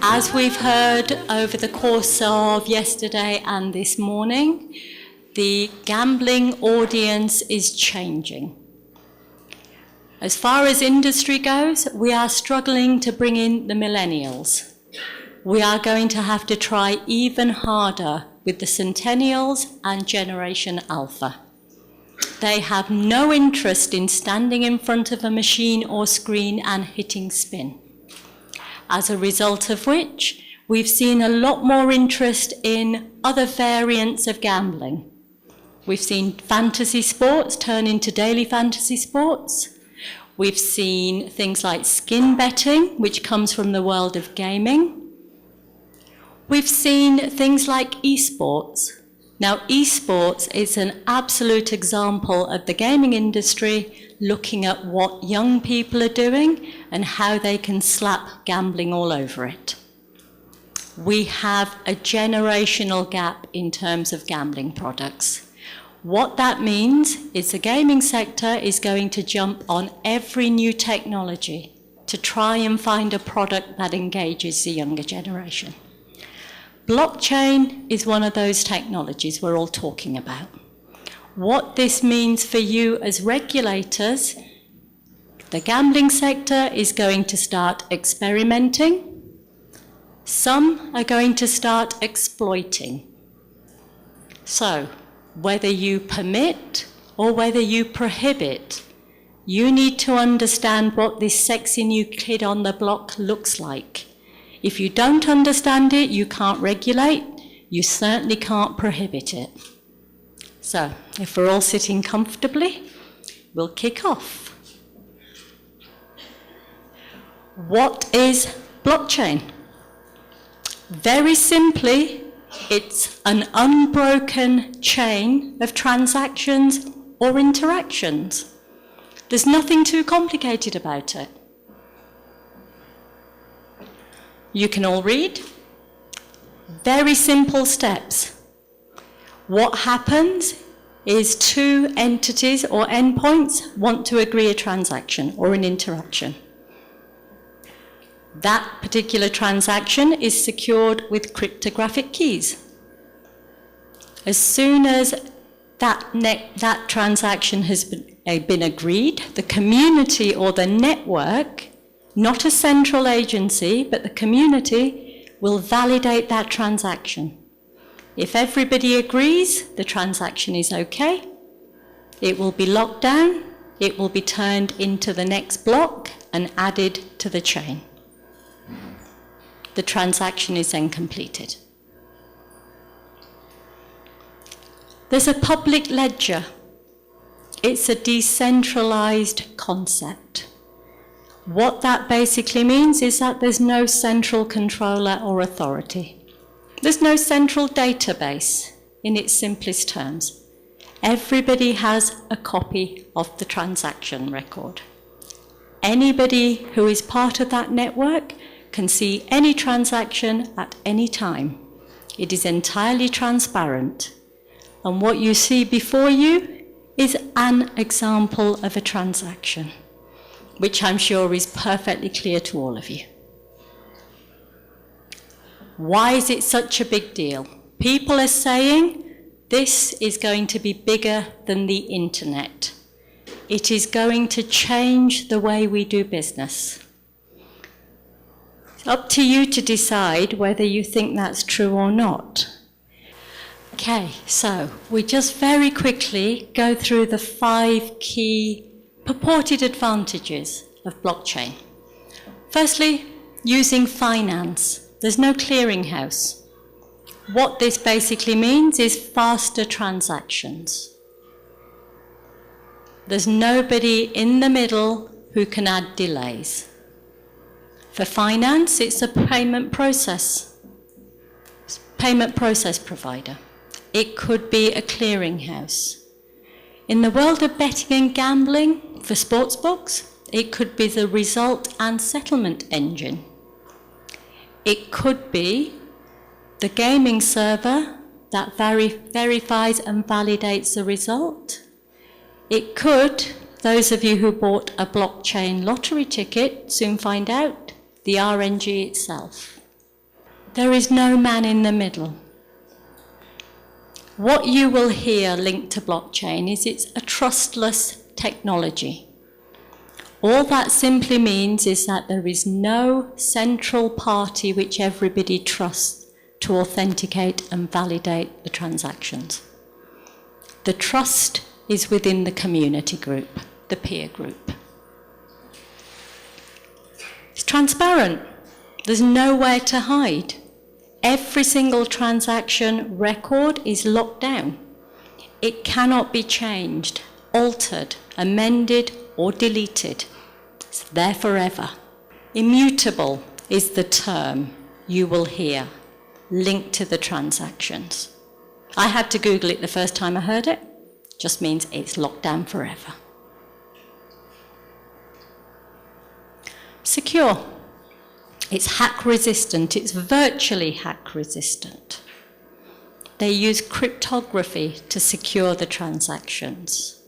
As we've heard over the course of yesterday and this morning, the gambling audience is changing. As far as industry goes, we are struggling to bring in the millennials. We are going to have to try even harder with the centennials and Generation Alpha. They have no interest in standing in front of a machine or screen and hitting spin. As a result of which, we've seen a lot more interest in other variants of gambling. We've seen fantasy sports turn into daily fantasy sports. We've seen things like skin betting, which comes from the world of gaming. We've seen things like esports. Now, esports is an absolute example of the gaming industry looking at what young people are doing and how they can slap gambling all over it. We have a generational gap in terms of gambling products. What that means is the gaming sector is going to jump on every new technology to try and find a product that engages the younger generation. Blockchain is one of those technologies we're all talking about. What this means for you as regulators, the gambling sector is going to start experimenting. Some are going to start exploiting. So, whether you permit or whether you prohibit, you need to understand what this sexy new kid on the block looks like. If you don't understand it, you can't regulate, you certainly can't prohibit it. So, if we're all sitting comfortably, we'll kick off. What is blockchain? Very simply, it's an unbroken chain of transactions or interactions. There's nothing too complicated about it. You can all read. Very simple steps. What happens is two entities or endpoints want to agree a transaction or an interaction. That particular transaction is secured with cryptographic keys. As soon as that transaction has been agreed, the community or the network, not a central agency, but the community will validate that transaction. If everybody agrees the transaction is okay, it will be locked down, it will be turned into the next block and added to the chain. The transaction is then completed. There's a public ledger. It's a decentralized concept. What that basically means is that there's no central controller or authority. There's no central database in its simplest terms. Everybody has a copy of the transaction record. Anybody who is part of that network can see any transaction at any time. It is entirely transparent. And what you see before you is an example of a transaction, which I'm sure is perfectly clear to all of you. Why is it such a big deal? People are saying this is going to be bigger than the internet. It is going to change the way we do business. It's up to you to decide whether you think that's true or not. Okay, so we just very quickly go through the 5 key purported advantages of blockchain. Firstly, using finance. There's no clearinghouse. What this basically means is faster transactions. There's nobody in the middle who can add delays. For finance, it's a payment process provider. It could be a clearinghouse. In the world of betting and gambling, for sportsbooks, it could be the result and settlement engine. It could be the gaming server that verifies and validates the result. It could, those of you who bought a blockchain lottery ticket soon find out, the RNG itself. There is no man in the middle. What you will hear linked to blockchain is it's a trustless technology. All that simply means is that there is no central party which everybody trusts to authenticate and validate the transactions. The trust is within the community group, the peer group. It's transparent. There's nowhere to hide. Every single transaction record is locked down. It cannot be changed, altered, amended, or deleted. It's there forever. Immutable is the term you will hear linked to the transactions. I had to Google it the first time I heard it. Just means it's locked down forever. Secure. It's hack resistant. It's virtually hack resistant. They use cryptography to secure the transactions.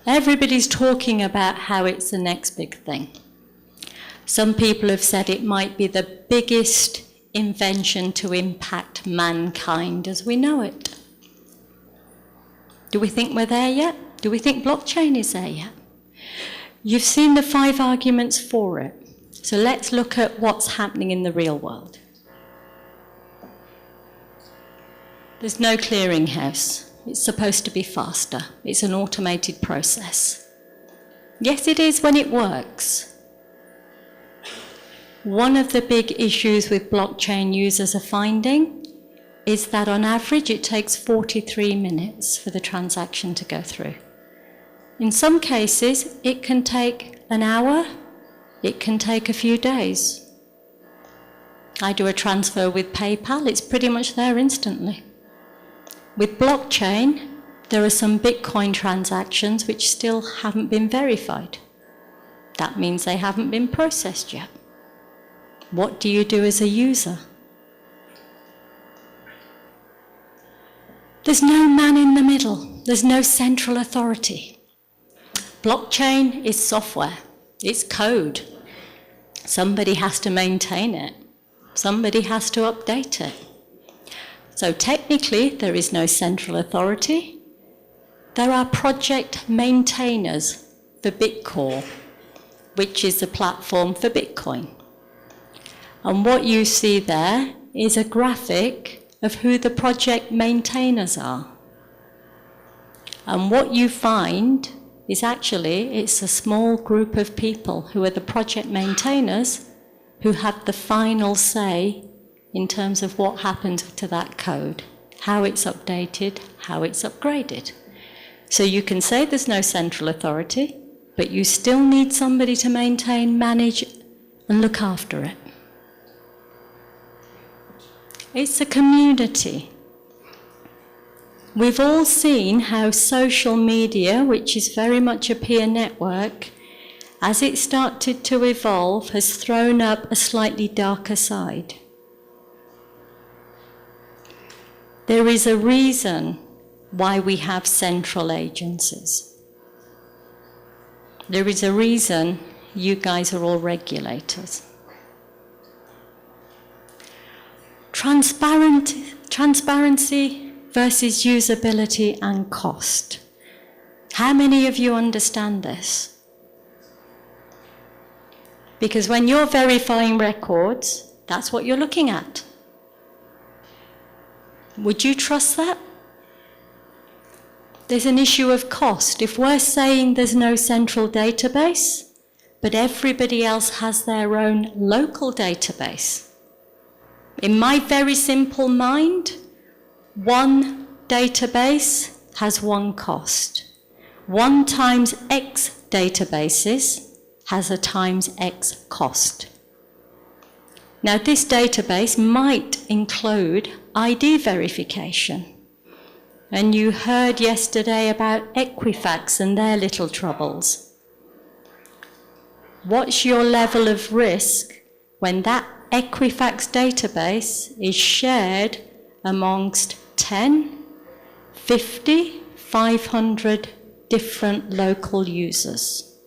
Everybody's talking about how it's the next big thing. Some people have said it might be the biggest invention to impact mankind as we know it. Do we think we're there yet? Do we think blockchain is there yet? You've seen the 5 arguments for it. So let's look at what's happening in the real world. There's no clearinghouse. It's supposed to be faster. It's an automated process. Yes, it is when it works. One of the big issues with blockchain users are finding is that on average it takes 43 minutes for the transaction to go through. In some cases, it can take an hour, it can take a few days. I do a transfer with PayPal, it's pretty much there instantly. With blockchain, there are some Bitcoin transactions which still haven't been verified. That means they haven't been processed yet. What do you do as a user? There's no man in the middle. There's no central authority. Blockchain is software. It's code. Somebody has to maintain it. Somebody has to update it. So technically, there is no central authority. There are project maintainers for Bitcore, which is the platform for Bitcoin. And what you see there is a graphic of who the project maintainers are. And what you find is actually it's a small group of people who are the project maintainers who have the final say in terms of what happens to that code, how it's updated, how it's upgraded. So you can say there's no central authority, but you still need somebody to maintain, manage, and look after it. It's a community. We've all seen how social media, which is very much a peer network, as it started to evolve, has thrown up a slightly darker side. There is a reason why we have central agencies. There is a reason you guys are all regulators. Transparency versus usability and cost. How many of you understand this? Because when you're verifying records, that's what you're looking at. Would you trust that? There's an issue of cost. If we're saying there's no central database, but everybody else has their own local database, in my very simple mind, one database has one cost. 1 times X databases has a times X cost. Now this database might include ID verification. And you heard yesterday about Equifax and their little troubles. What's your level of risk when that Equifax database is shared amongst 10, 50, 500 different local users.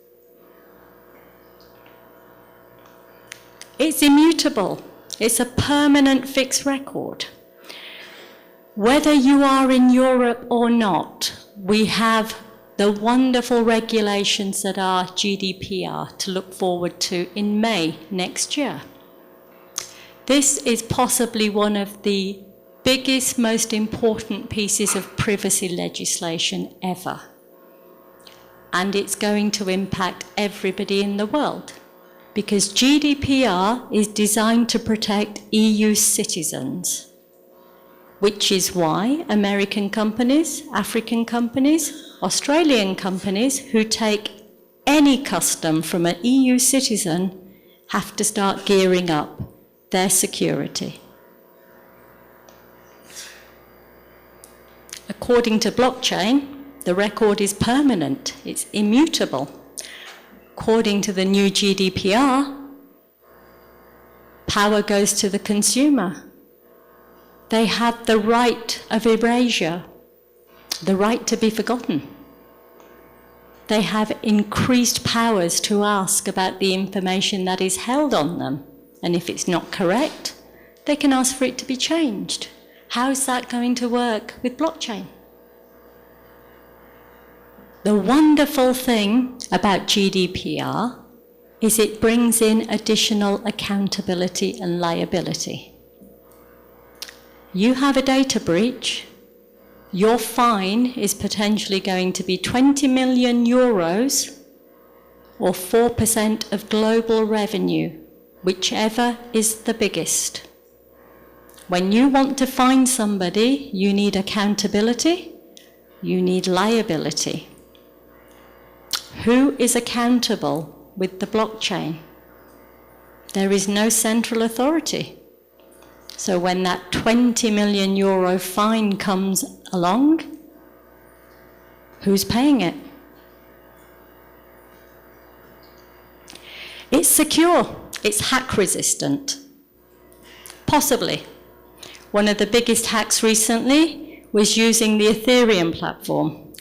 It's immutable. It's a permanent fixed record. Whether you are in Europe or not, we have the wonderful regulations that are GDPR to look forward to in May next year. This is possibly one of the biggest, most important pieces of privacy legislation ever. And it's going to impact everybody in the world, because GDPR is designed to protect EU citizens, which is why American companies, African companies, Australian companies who take any custom from an EU citizen have to start gearing up their security. According to blockchain, the record is permanent, it's immutable. According to the new GDPR, power goes to the consumer. They have the right of erasure, the right to be forgotten. They have increased powers to ask about the information that is held on them. And if it's not correct, they can ask for it to be changed. How's that going to work with blockchain? The wonderful thing about GDPR is it brings in additional accountability and liability. You have a data breach, your fine is potentially going to be 20 million euros or 4% of global revenue, whichever is the biggest. When you want to fine somebody, you need accountability, you need liability. Who is accountable with the blockchain? There is no central authority. So when that 20 million euro fine comes along, who's paying it? It's secure, it's hack resistant. Possibly. One of the biggest hacks recently was using the Ethereum platform.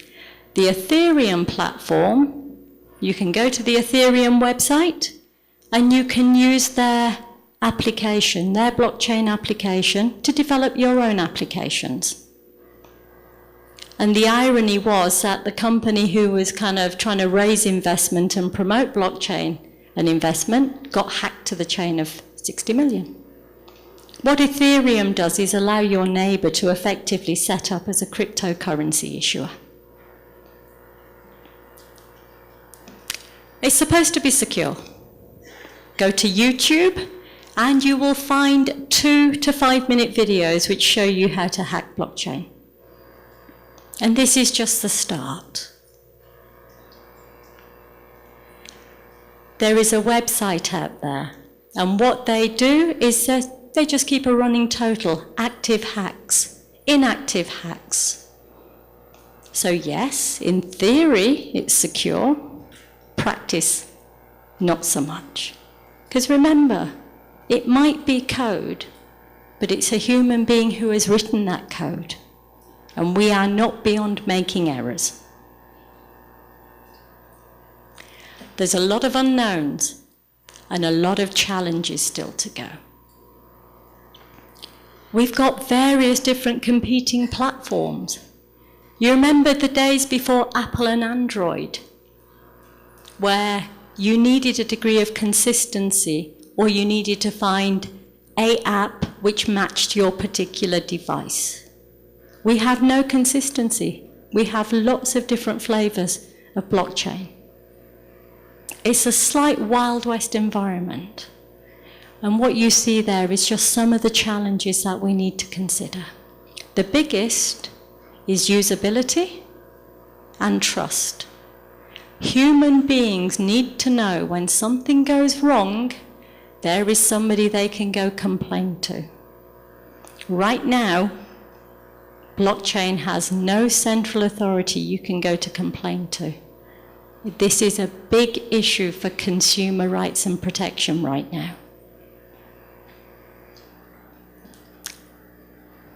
The Ethereum platform, you can go to the Ethereum website and you can use their application, their blockchain application, to develop your own applications. And the irony was that the company who was kind of trying to raise investment and promote blockchain and investment got hacked to the chain of 60 million. What Ethereum does is allow your neighbor to effectively set up as a cryptocurrency issuer. It's supposed to be secure. Go to YouTube and you will find 2 to 5 minute videos which show you how to hack blockchain. And this is just the start. There is a website out there, and what they do is they just keep a running total, active hacks, inactive hacks. So yes, in theory, it's secure. Practice, not so much. Because remember, it might be code, but it's a human being who has written that code. And we are not beyond making errors. There's a lot of unknowns and a lot of challenges still to go. We've got various different competing platforms. You remember the days before Apple and Android, where you needed a degree of consistency, or you needed to find an app which matched your particular device. We have no consistency. We have lots of different flavors of blockchain. It's a slight Wild West environment. And what you see there is just some of the challenges that we need to consider. The biggest is usability and trust. Human beings need to know when something goes wrong, there is somebody they can go complain to. Right now, blockchain has no central authority you can go to complain to. This is a big issue for consumer rights and protection right now.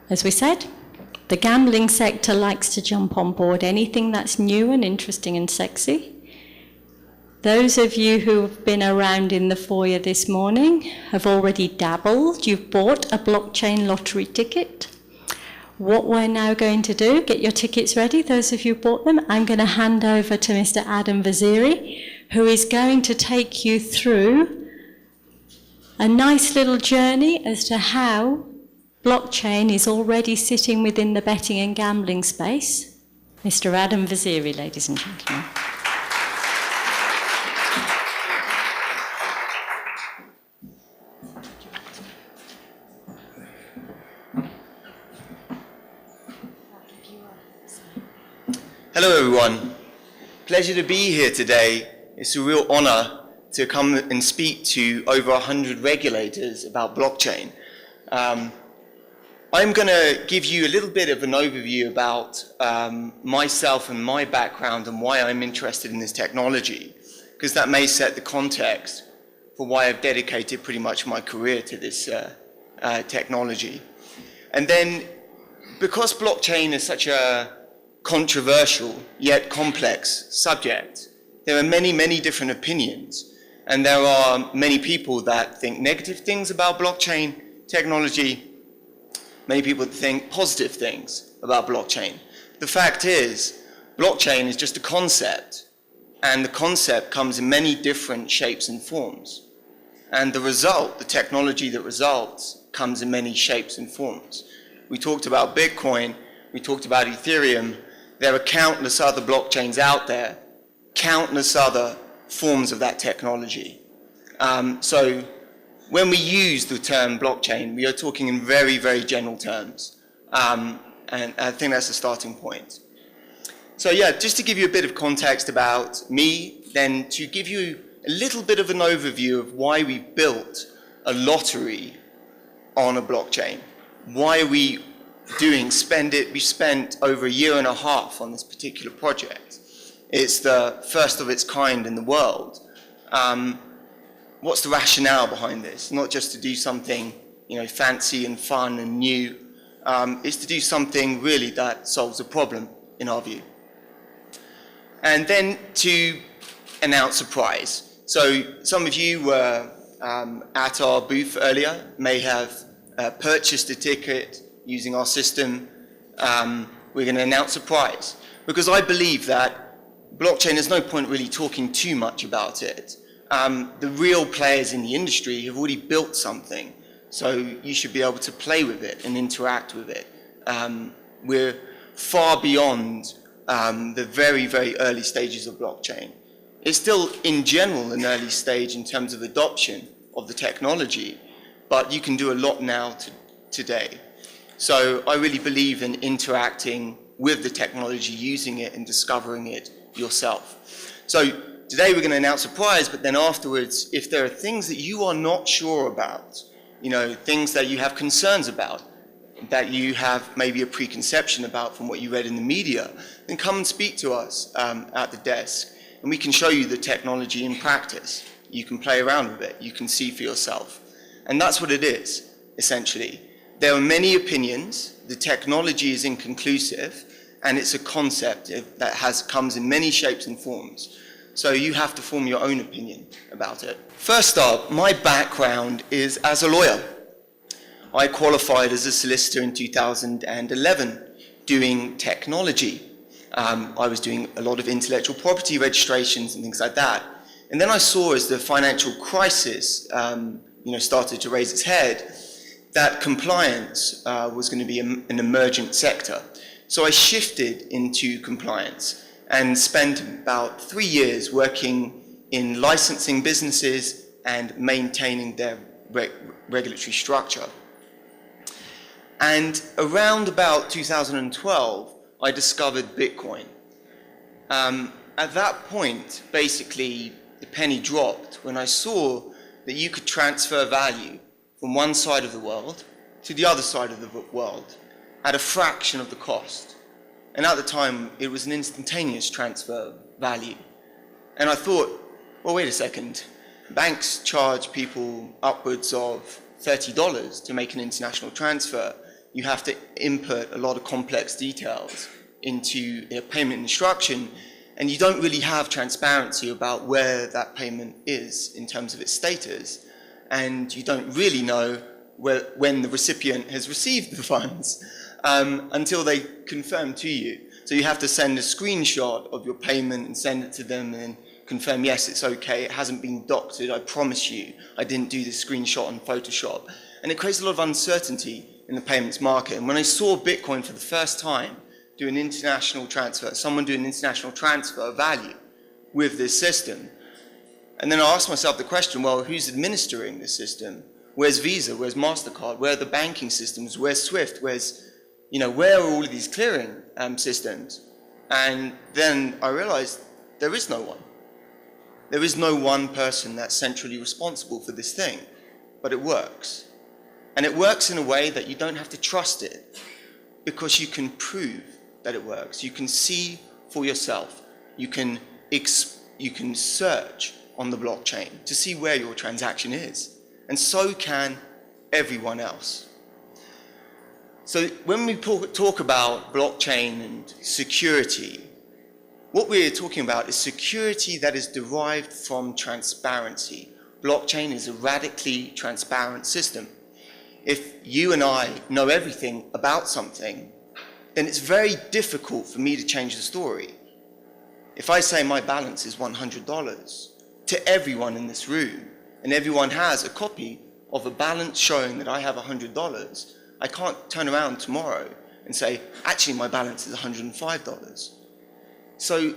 As we said, The gambling sector likes to jump on board anything that's new and interesting and sexy. Those of you who have been around in the foyer this morning have already dabbled. You've bought a blockchain lottery ticket. What we're now going to do, get your tickets ready, those of you who bought them, I'm going to hand over to Mr. Adam Vaziri, who is going to take you through a nice little journey as to how blockchain is already sitting within the betting and gambling space. Mr. Adam Vaziri, ladies and gentlemen. Hello everyone, pleasure to be here today. It's a real honor to come and speak to over 100 regulators about blockchain. I'm going to give you a little bit of an overview about myself and my background and why I'm interested in this technology, because that may set the context for why I've dedicated pretty much my career to this technology. And then, because blockchain is such a controversial yet complex subject, there are many, many different opinions, and there are many people that think negative things about blockchain technology, many people that think positive things about blockchain. The fact is, blockchain is just a concept, and the concept comes in many different shapes and forms. And the result, the technology that results, comes in many shapes and forms. We talked about Bitcoin, we talked about Ethereum. There are countless other blockchains out there, countless other forms of that technology. So when we use the term blockchain, we are talking in very, very general terms. And I think that's the starting point. So yeah, just to give you a bit of context about me, then to give you a little bit of an overview of why we built a lottery on a blockchain. Why are we we spent over 1.5 years on this particular project. It's the first of its kind in the world. What's the rationale behind this? Not just to do something, fancy and fun and new. It's to do something really that solves a problem, in our view. And then to announce a prize. So some of you were at our booth earlier, may have purchased a ticket using our system. We're going to announce a prize, because I believe that blockchain, there's no point really talking too much about it. The real players in the industry have already built something, so you should be able to play with it and interact with it. We're far beyond the very, very early stages of blockchain. It's still, in general, an early stage in terms of adoption of the technology, but you can do a lot now today. So I really believe in interacting with the technology, using it and discovering it yourself. So today we're going to announce a prize, but then afterwards, if there are things that you are not sure about, things that you have concerns about, that you have maybe a preconception about from what you read in the media, then come and speak to us at the desk, and we can show you the technology in practice. You can play around with it, you can see for yourself. And that's what it is, essentially. There are many opinions, the technology is inconclusive, and it's a concept that comes in many shapes and forms. So you have to form your own opinion about it. First up, my background is as a lawyer. I qualified as a solicitor in 2011, doing technology. I was doing a lot of intellectual property registrations and things like that. And then I saw, as the financial crisis started to raise its head, that compliance was going to be an emergent sector. So I shifted into compliance and spent about 3 years working in licensing businesses and maintaining their regulatory structure. And around about 2012, I discovered Bitcoin. At that point, basically, the penny dropped when I saw that you could transfer value from one side of the world to the other side of the world at a fraction of the cost. And at the time, it was an instantaneous transfer value. And I thought, well, wait a second. Banks charge people upwards of $30 to make an international transfer. you have to input a lot of complex details into a payment instruction, and you don't really have transparency about where that payment is in terms of its status, and you don't really know when the recipient has received the funds until they confirm to you. So you have to send a screenshot of your payment and send it to them and confirm, yes, it's okay, it hasn't been doctored, I promise you, I didn't do this screenshot on Photoshop. And it creates a lot of uncertainty in the payments market. And when I saw Bitcoin for the first time do an international transfer, someone do an international transfer of value with this system, and then I asked myself the question, well, who's administering this system? Where's Visa? Where's MasterCard? Where are the banking systems? Where's SWIFT? Where are all of these clearing systems? And then I realized there is no one. There is no one person that's centrally responsible for this thing, but it works. And it works in a way that you don't have to trust it, because you can prove that it works. You can see for yourself. You can search on the blockchain to see where your transaction is. And so can everyone else. So when we talk about blockchain and security, what we're talking about is security that is derived from transparency. Blockchain is a radically transparent system. If you and I know everything about something, then it's very difficult for me to change the story. If I say my balance is $100 to everyone in this room, and everyone has a copy of a balance showing that I have $100, I can't turn around tomorrow and say, actually my balance is $105. So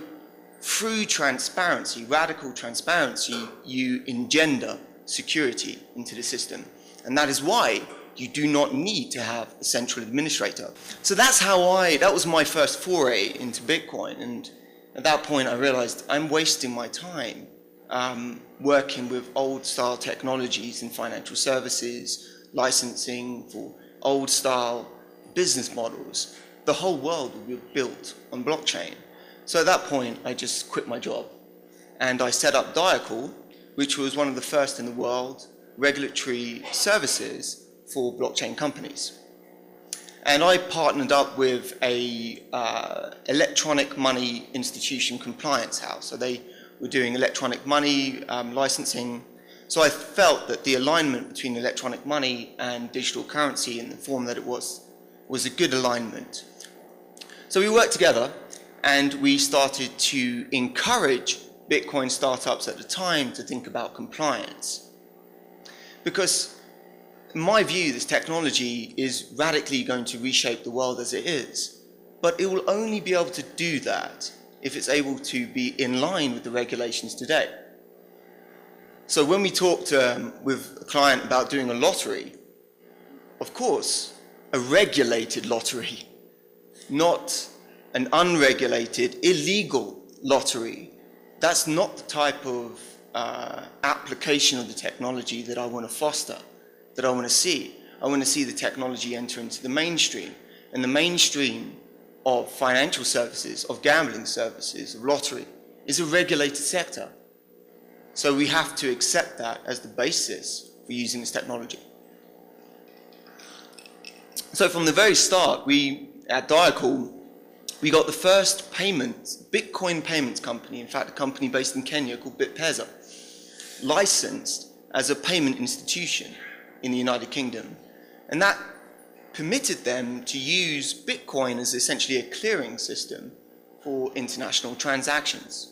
through transparency, radical transparency, you engender security into the system. And that is why you do not need to have a central administrator. So that was my first foray into Bitcoin. And at that point I realized I'm wasting my time working with old style technologies in financial services, licensing for old style business models. The whole world will be built on blockchain. So at that point, I just quit my job and I set up Diacle, which was one of the first in the world regulatory services for blockchain companies. And I partnered up with a electronic money institution compliance house. So they were doing electronic money licensing. So I felt that the alignment between electronic money and digital currency in the form that it was a good alignment. So we worked together and we started to encourage Bitcoin startups at the time to think about compliance. Because in my view, this technology is radically going to reshape the world as it is. But it will only be able to do that if it's able to be in line with the regulations today. So when we talked with a client about doing a lottery, of course, a regulated lottery, not an unregulated, illegal lottery. That's not the type of application of the technology that I want to foster, that I want to see. I want to see the technology enter into the mainstream. And the mainstream of financial services, of gambling services, of lottery, is a regulated sector. So we have to accept that as the basis for using this technology. So from the very start, at Diacle, we got the first Bitcoin payments company, in fact a company based in Kenya called BitPesa, licensed as a payment institution in the United Kingdom. And that permitted them to use Bitcoin as essentially a clearing system for international transactions.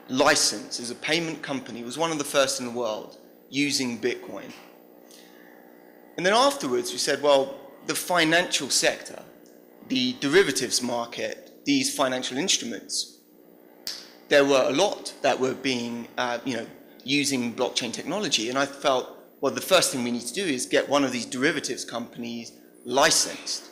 Licensed as a payment company, was one of the first in the world using Bitcoin. And then afterwards we said, well, the financial sector, the derivatives market, these financial instruments, there were a lot that were being, using blockchain technology. And I felt, well, the first thing we need to do is get one of these derivatives companies licensed.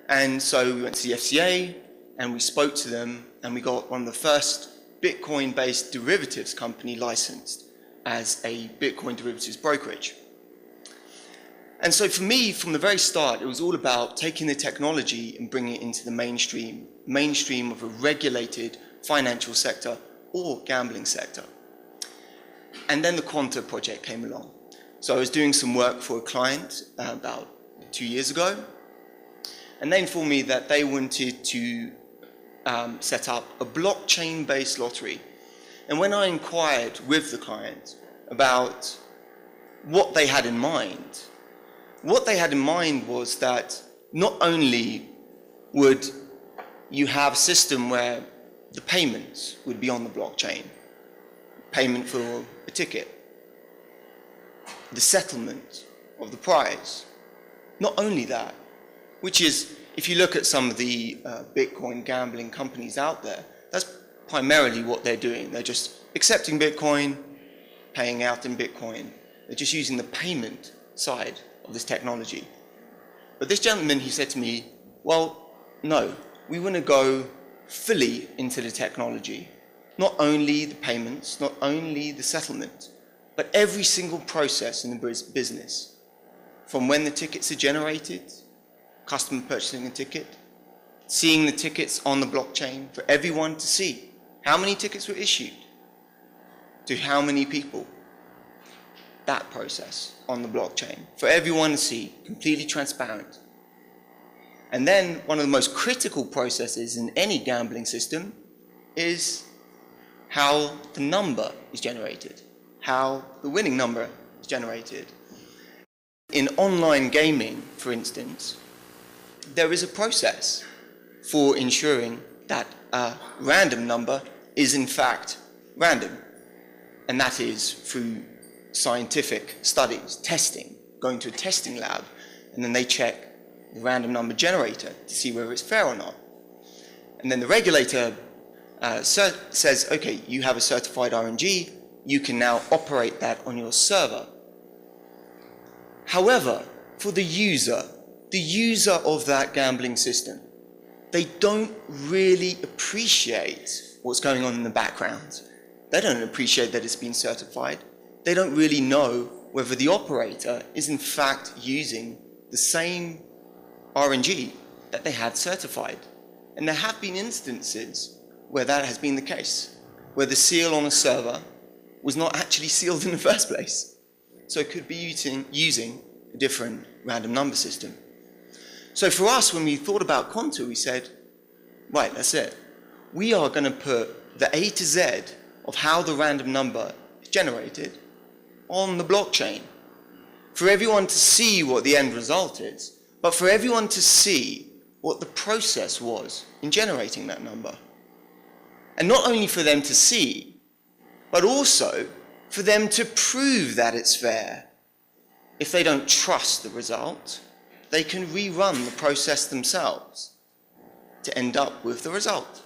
And so we went to the FCA and we spoke to them and we got one of the first Bitcoin-based derivatives company licensed as a Bitcoin derivatives brokerage. And so for me, from the very start, it was all about taking the technology and bringing it into the mainstream of a regulated financial sector or gambling sector. And then the Quanta project came along. So I was doing some work for a client about 2 years ago, and they informed me that they wanted to set up a blockchain-based lottery. And when I inquired with the client about what they had in mind, was that not only would you have a system where the payments would be on the blockchain, payment for a ticket, the settlement of the prize, not only that, which is, if you look at some of the Bitcoin gambling companies out there, that's primarily what they're doing. They're just accepting Bitcoin, paying out in Bitcoin. They're just using the payment side of this technology. But this gentleman, he said to me, well, no, we want to go fully into the technology. Not only the payments, not only the settlement, but every single process in the business. From when the tickets are generated, customer purchasing a ticket, seeing the tickets on the blockchain for everyone to see how many tickets were issued to how many people. That process on the blockchain for everyone to see, completely transparent. And then one of the most critical processes in any gambling system is how the number is generated, how the winning number is generated. In online gaming, for instance, there is a process for ensuring that a random number is in fact random. And that is through scientific studies, testing, going to a testing lab, and then they check the random number generator to see whether it's fair or not. And then the regulator says, okay, you have a certified RNG, you can now operate that on your server. However, for the user of that gambling system, they don't really appreciate what's going on in the background. They don't appreciate that it's been certified. They don't really know whether the operator is in fact using the same RNG that they had certified. And there have been instances where that has been the case, where the seal on a server was not actually sealed in the first place. So it could be using a different random number system. So for us, when we thought about Contour, we said, right, that's it. We are going to put the A to Z of how the random number is generated on the blockchain for everyone to see what the end result is, but for everyone to see what the process was in generating that number. And not only for them to see, but also for them to prove that it's fair. If they don't trust the result, they can rerun the process themselves to end up with the result.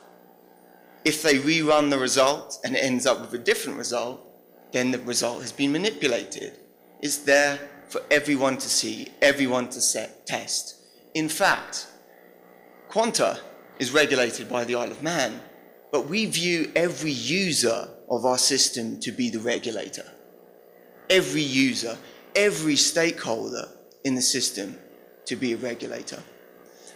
If they rerun the result and it ends up with a different result, then the result has been manipulated. It's there for everyone to see, everyone to test. In fact, Quanta is regulated by the Isle of Man, but we view every user of our system to be the regulator. Every user, every stakeholder in the system to be a regulator.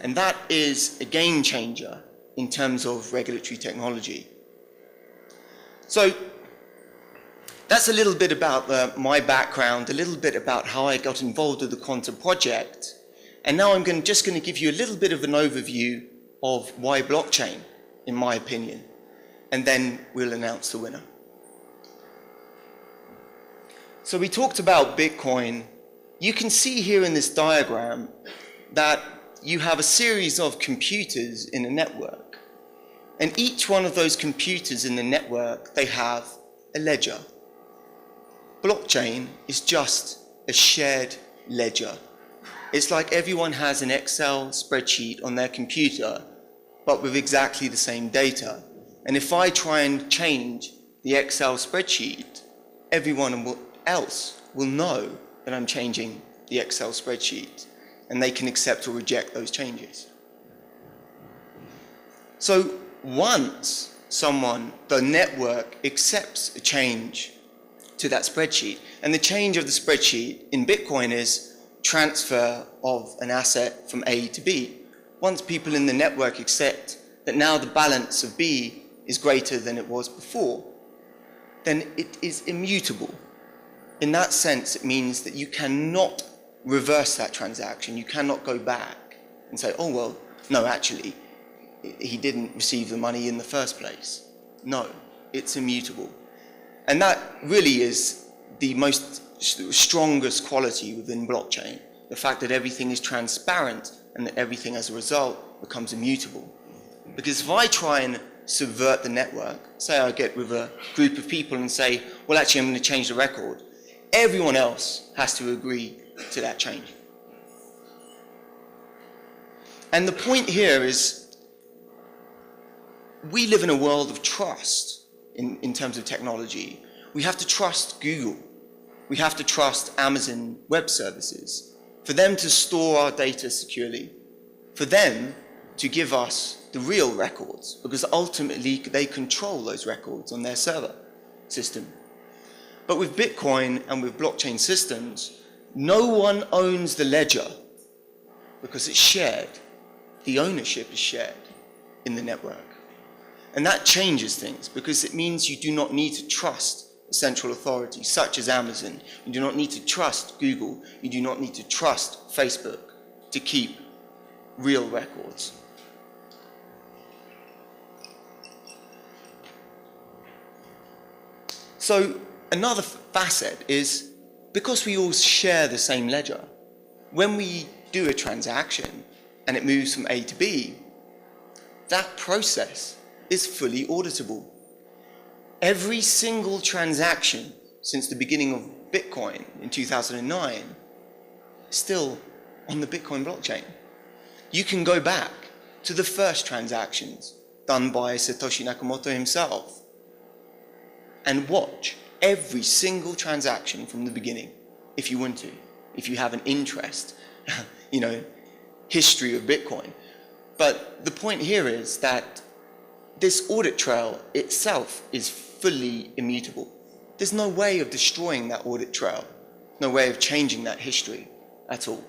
And that is a game changer in terms of regulatory technology. So that's a little bit about my background, a little bit about how I got involved with the Quanta project. And now I'm just going to give you a little bit of an overview of why blockchain, in my opinion. And then we'll announce the winner. So we talked about Bitcoin. You can see here in this diagram that you have a series of computers in a network. And each one of those computers in the network, they have a ledger. Blockchain is just a shared ledger. It's like everyone has an Excel spreadsheet on their computer, but with exactly the same data. And if I try and change the Excel spreadsheet, everyone else will know that I'm changing the Excel spreadsheet, and they can accept or reject those changes. So once the network accepts a change to that spreadsheet, and the change of the spreadsheet in Bitcoin is transfer of an asset from A to B. Once people in the network accept that now the balance of B is greater than it was before, then it is immutable. In that sense, it means that you cannot reverse that transaction. You cannot go back and say, oh, well, no, actually, he didn't receive the money in the first place. No, it's immutable. And that really is the most strongest quality within blockchain, the fact that everything is transparent and that everything as a result becomes immutable. Because if I try and subvert the network, say I get with a group of people and say, well, actually, I'm going to change the record, everyone else has to agree to that change. And the point here is we live in a world of trust in terms of technology. We have to trust Google. We have to trust Amazon Web Services for them to store our data securely, for them to give us the real records, because ultimately they control those records on their server system. But with Bitcoin and with blockchain systems, no one owns the ledger because it's shared. The ownership is shared in the network. And that changes things because it means you do not need to trust a central authority such as Amazon. You do not need to trust Google. You do not need to trust Facebook to keep real records. So another facet is because we all share the same ledger, when we do a transaction and it moves from A to B, that process is fully auditable. Every single transaction since the beginning of Bitcoin in 2009 is still on the Bitcoin blockchain. You can go back to the first transactions done by Satoshi Nakamoto himself and watch every single transaction from the beginning if you want to, if you have an interest, history of Bitcoin. But the point here is that this audit trail itself is fully immutable. There's no way of destroying that audit trail, no way of changing that history at all.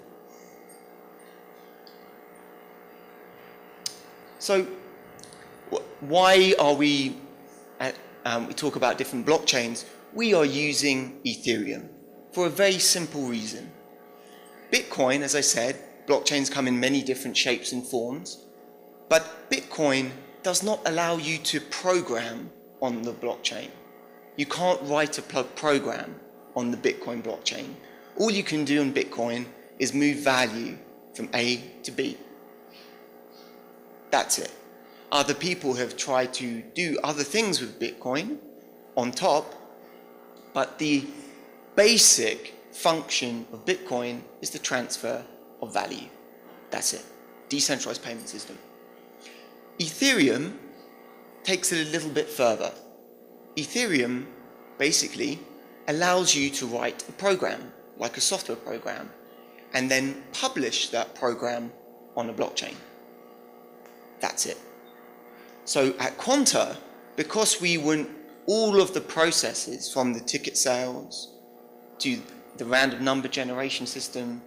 So why are we talk about different blockchains? We are using Ethereum for a very simple reason. Bitcoin, as I said, blockchains come in many different shapes and forms, but Bitcoin does not allow you to program on the blockchain. You can't write a program on the Bitcoin blockchain. All you can do on Bitcoin is move value from A to B. That's it. Other people have tried to do other things with Bitcoin on top, but the basic function of Bitcoin is the transfer of value. That's it. Decentralized payment system. Ethereum takes it a little bit further. Ethereum basically allows you to write a program, like a software program, and then publish that program on a blockchain. That's it. So at Quanta, because we want all of the processes from the ticket sales to the random number generation system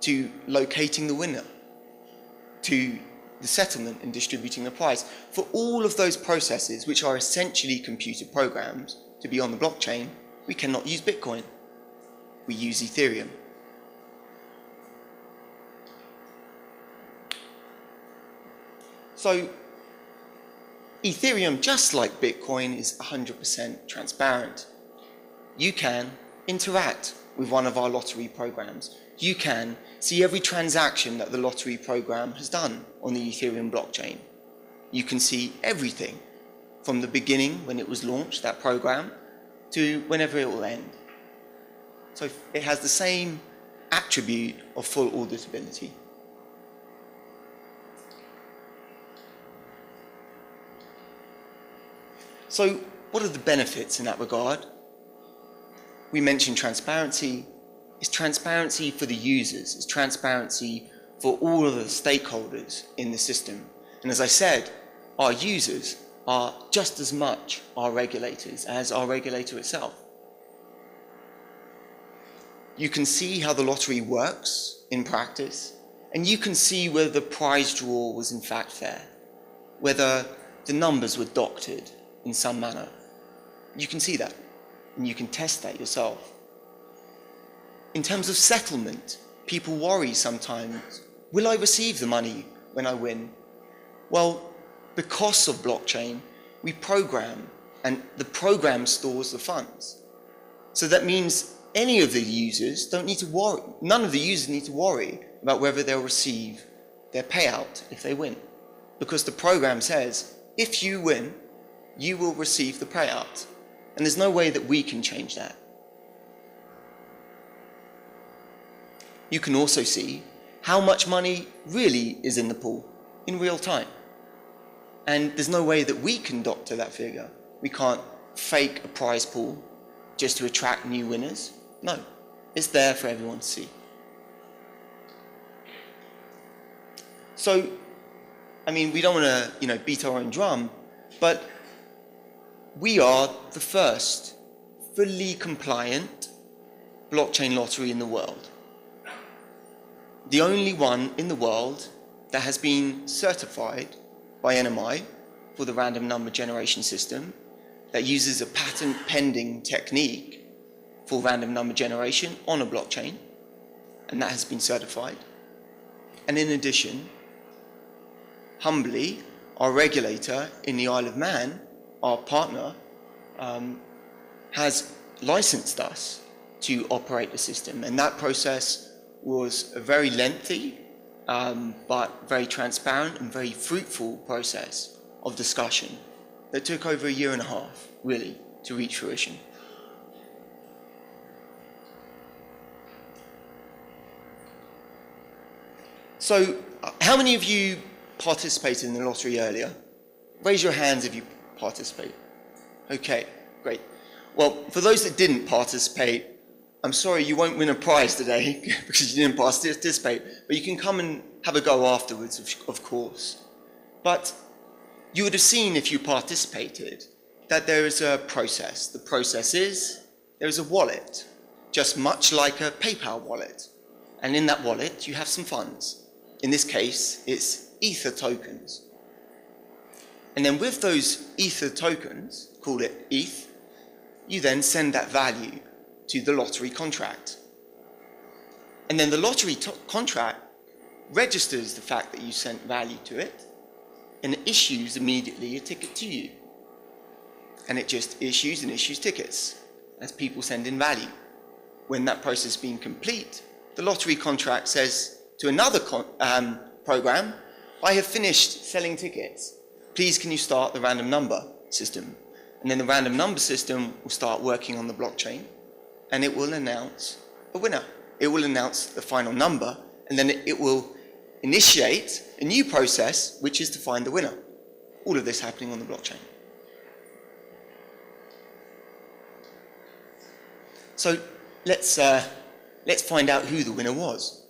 to locating the winner to the settlement and distributing the prize, for all of those processes, which are essentially computer programs, to be on the blockchain, we cannot use Bitcoin. We use Ethereum. So Ethereum, just like Bitcoin, is 100% transparent. You can interact with one of our lottery programs. You can see every transaction that the lottery program has done on the Ethereum blockchain. You can see everything from the beginning when it was launched, that program, to whenever it will end. So it has the same attribute of full auditability. So what are the benefits in that regard? We mentioned transparency. It's transparency for the users. It's transparency for all of the stakeholders in the system. And as I said, our users are just as much our regulators as our regulator itself. You can see how the lottery works in practice, and you can see whether the prize draw was in fact fair, whether the numbers were doctored in some manner. You can see that, and you can test that yourself. In terms of settlement, people worry sometimes, will I receive the money when I win? Well, because of blockchain, we program, and the program stores the funds. So that means any of the users don't need to worry, none of the users need to worry about whether they'll receive their payout if they win. Because the program says, if you win, you will receive the payout. And there's no way that we can change that. You can also see how much money really is in the pool in real time. And there's no way that we can doctor that figure. We can't fake a prize pool just to attract new winners. No, it's there for everyone to see. So, I mean, we don't want to, beat our own drum, but we are the first fully compliant blockchain lottery in the world. The only one in the world that has been certified by NMI for the random number generation system that uses a patent pending technique for random number generation on a blockchain, and that has been certified. And in addition, humbly, our regulator in the Isle of Man, our partner, has licensed us to operate the system. And that process was a very lengthy, but very transparent and very fruitful process of discussion that took over 1.5 years, really, to reach fruition. So, how many of you participated in the lottery earlier? Raise your hands if you participate. Okay, great. Well, for those that didn't participate, I'm sorry you won't win a prize today because you didn't participate, but you can come and have a go afterwards, of course. But you would have seen if you participated that there is a process. The process is there is a wallet, just much like a PayPal wallet. And in that wallet, you have some funds. In this case, it's Ether tokens. And then with those Ether tokens, call it ETH, you then send that value to the lottery contract. And then the lottery contract registers the fact that you sent value to it and it issues immediately a ticket to you. And it just issues and issues tickets as people send in value. When that process has been complete, the lottery contract says to another program, I have finished selling tickets. Please can you start the random number system? And then the random number system will start working on the blockchain and it will announce a winner. It will announce the final number and then it will initiate a new process, which is to find the winner. All of this happening on the blockchain. So let's find out who the winner was.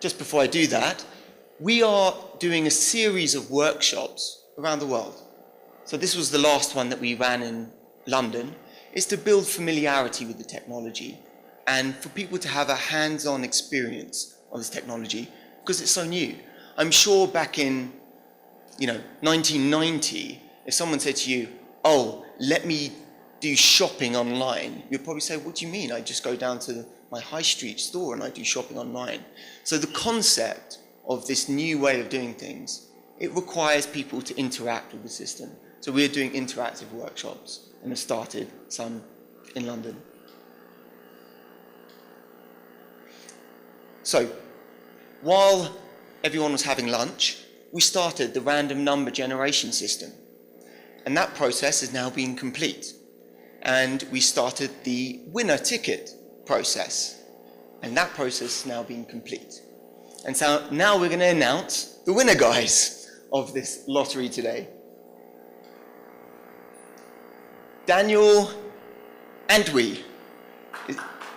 Just before I do that, we are doing a series of workshops around the world. So this was the last one that we ran in London, is to build familiarity with the technology and for people to have a hands-on experience of this technology because it's so new. I'm sure back in 1990, if someone said to you, oh, let me do shopping online, you'd probably say, what do you mean? I just go down to my high street store and I do shopping online. So the concept of this new way of doing things, it requires people to interact with the system. So we're doing interactive workshops and have started some in London. So while everyone was having lunch, we started the random number generation system. And that process has now been complete. And we started the winner ticket process. And that process has now been complete. And so now we're going to announce the winner, guys, of this lottery today. Daniel Antwi.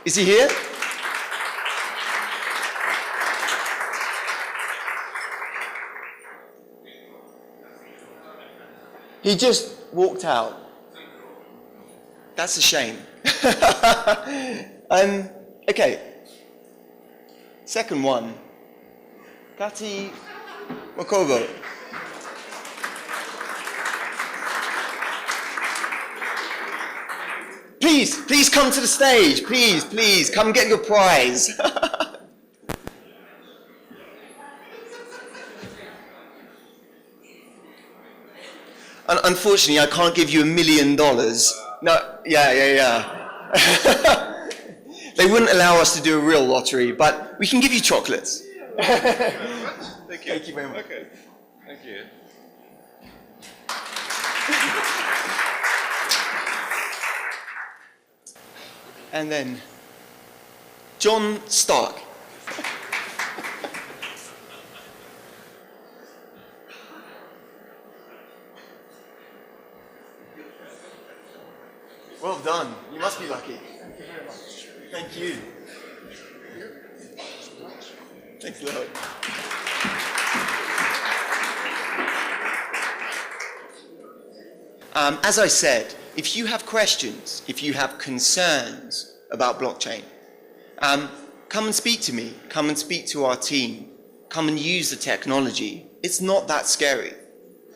Is he here? He just walked out. That's a shame. Okay. Second one. Kati Makobo. Please come to the stage. Please, come get your prize. Unfortunately, I can't give you $1 million. No, yeah. They wouldn't allow us to do a real lottery, but we can give you chocolates. Thank you. Thank you very much. Okay. Thank you. And then John Stark. Well done. You must be lucky. Thank you very much. Thank you. Thanks a lot. As I said, if you have questions, if you have concerns about blockchain, come and speak to me, come and speak to our team, come and use the technology. It's not that scary.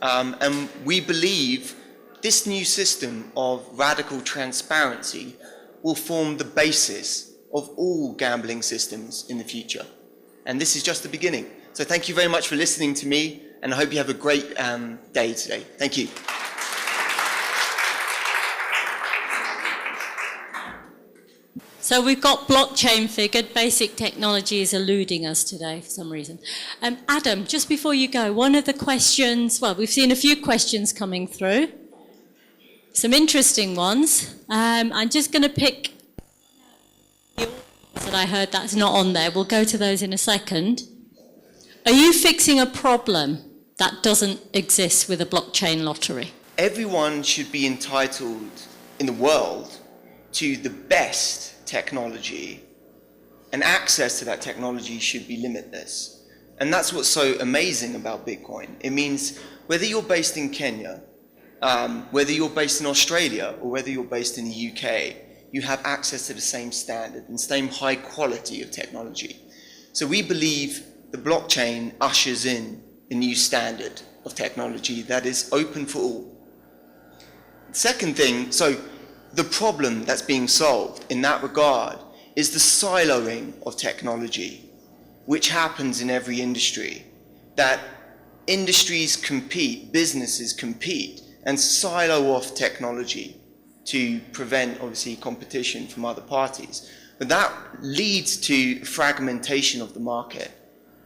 And we believe this new system of radical transparency will form the basis of all gambling systems in the future. And this is just the beginning. So thank you very much for listening to me, and I hope you have a great day today. Thank you. So we've got blockchain figured. Basic technology is eluding us today for some reason. Adam, just before you go, one of the questions, well, we've seen a few questions coming through. Some interesting ones. I'm just going to pick that I heard that's not on there. We'll go to those in a second. Are you fixing a problem that doesn't exist with a blockchain lottery? Everyone should be entitled in the world to the best technology, and access to that technology should be limitless. And that's what's so amazing about Bitcoin. It means whether you're based in Kenya, whether you're based in Australia, or whether you're based in the UK, you have access to the same standard and same high quality of technology. So we believe the blockchain ushers in a new standard of technology that is open for all. Second thing, so the problem that's being solved in that regard is the siloing of technology, which happens in every industry. That industries compete, businesses compete, and silo off technology to prevent, obviously, competition from other parties. But that leads to fragmentation of the market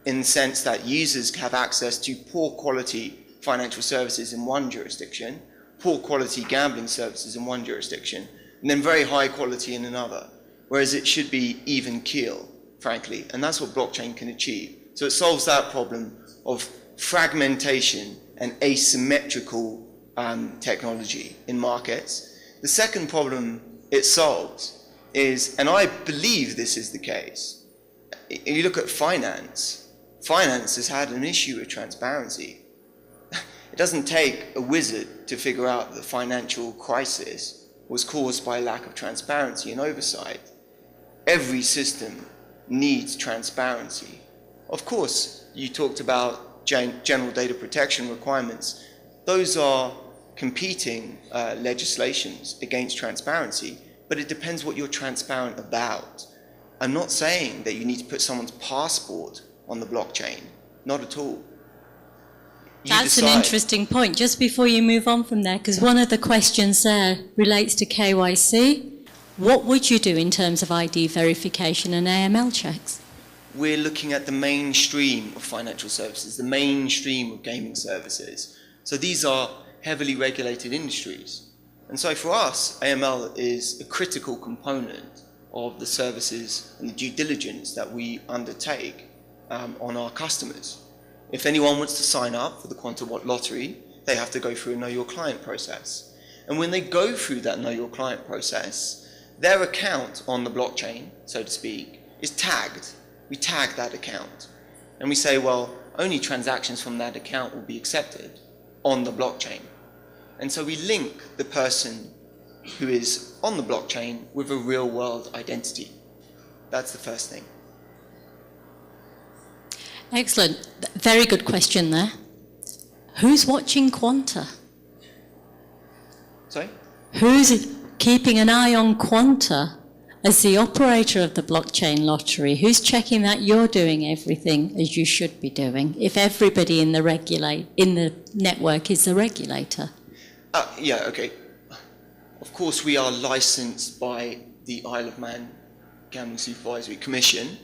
in the sense that users have access to poor quality financial services in one jurisdiction, poor quality gambling services in one jurisdiction, and then very high quality in another, whereas it should be even keel, frankly, and that's what blockchain can achieve. So it solves that problem of fragmentation and asymmetrical technology in markets. The second problem it solves is, and I believe this is the case, if you look at finance has had an issue with transparency. It doesn't take a wizard to figure out that the financial crisis was caused by a lack of transparency and oversight. Every system needs transparency. Of course, you talked about general data protection requirements. Those are competing legislations against transparency, but it depends what you're transparent about. I'm not saying that you need to put someone's passport on the blockchain, not at all. That's an interesting point. Just before you move on from there, because one of the questions there relates to KYC. What would you do in terms of ID verification and AML checks? We're looking at the mainstream of financial services, the mainstream of gaming services. So these are heavily regulated industries. And so for us, AML is a critical component of the services and the due diligence that we undertake on our customers. If anyone wants to sign up for the QuantaWatt lottery, they have to go through a Know Your Client process. And when they go through that Know Your Client process, their account on the blockchain, so to speak, is tagged. We tag that account. And we say, well, only transactions from that account will be accepted on the blockchain. And so we link the person who is on the blockchain with a real-world identity. That's the first thing. Excellent. Very good question there. Who's watching Quanta? Sorry? keeping an eye on Quanta as the operator of the blockchain lottery? Who's checking that you're doing everything as you should be doing if everybody in the network is the regulator? Yeah, okay. Of course, we are licensed by the Isle of Man Gambling Supervisory Commission,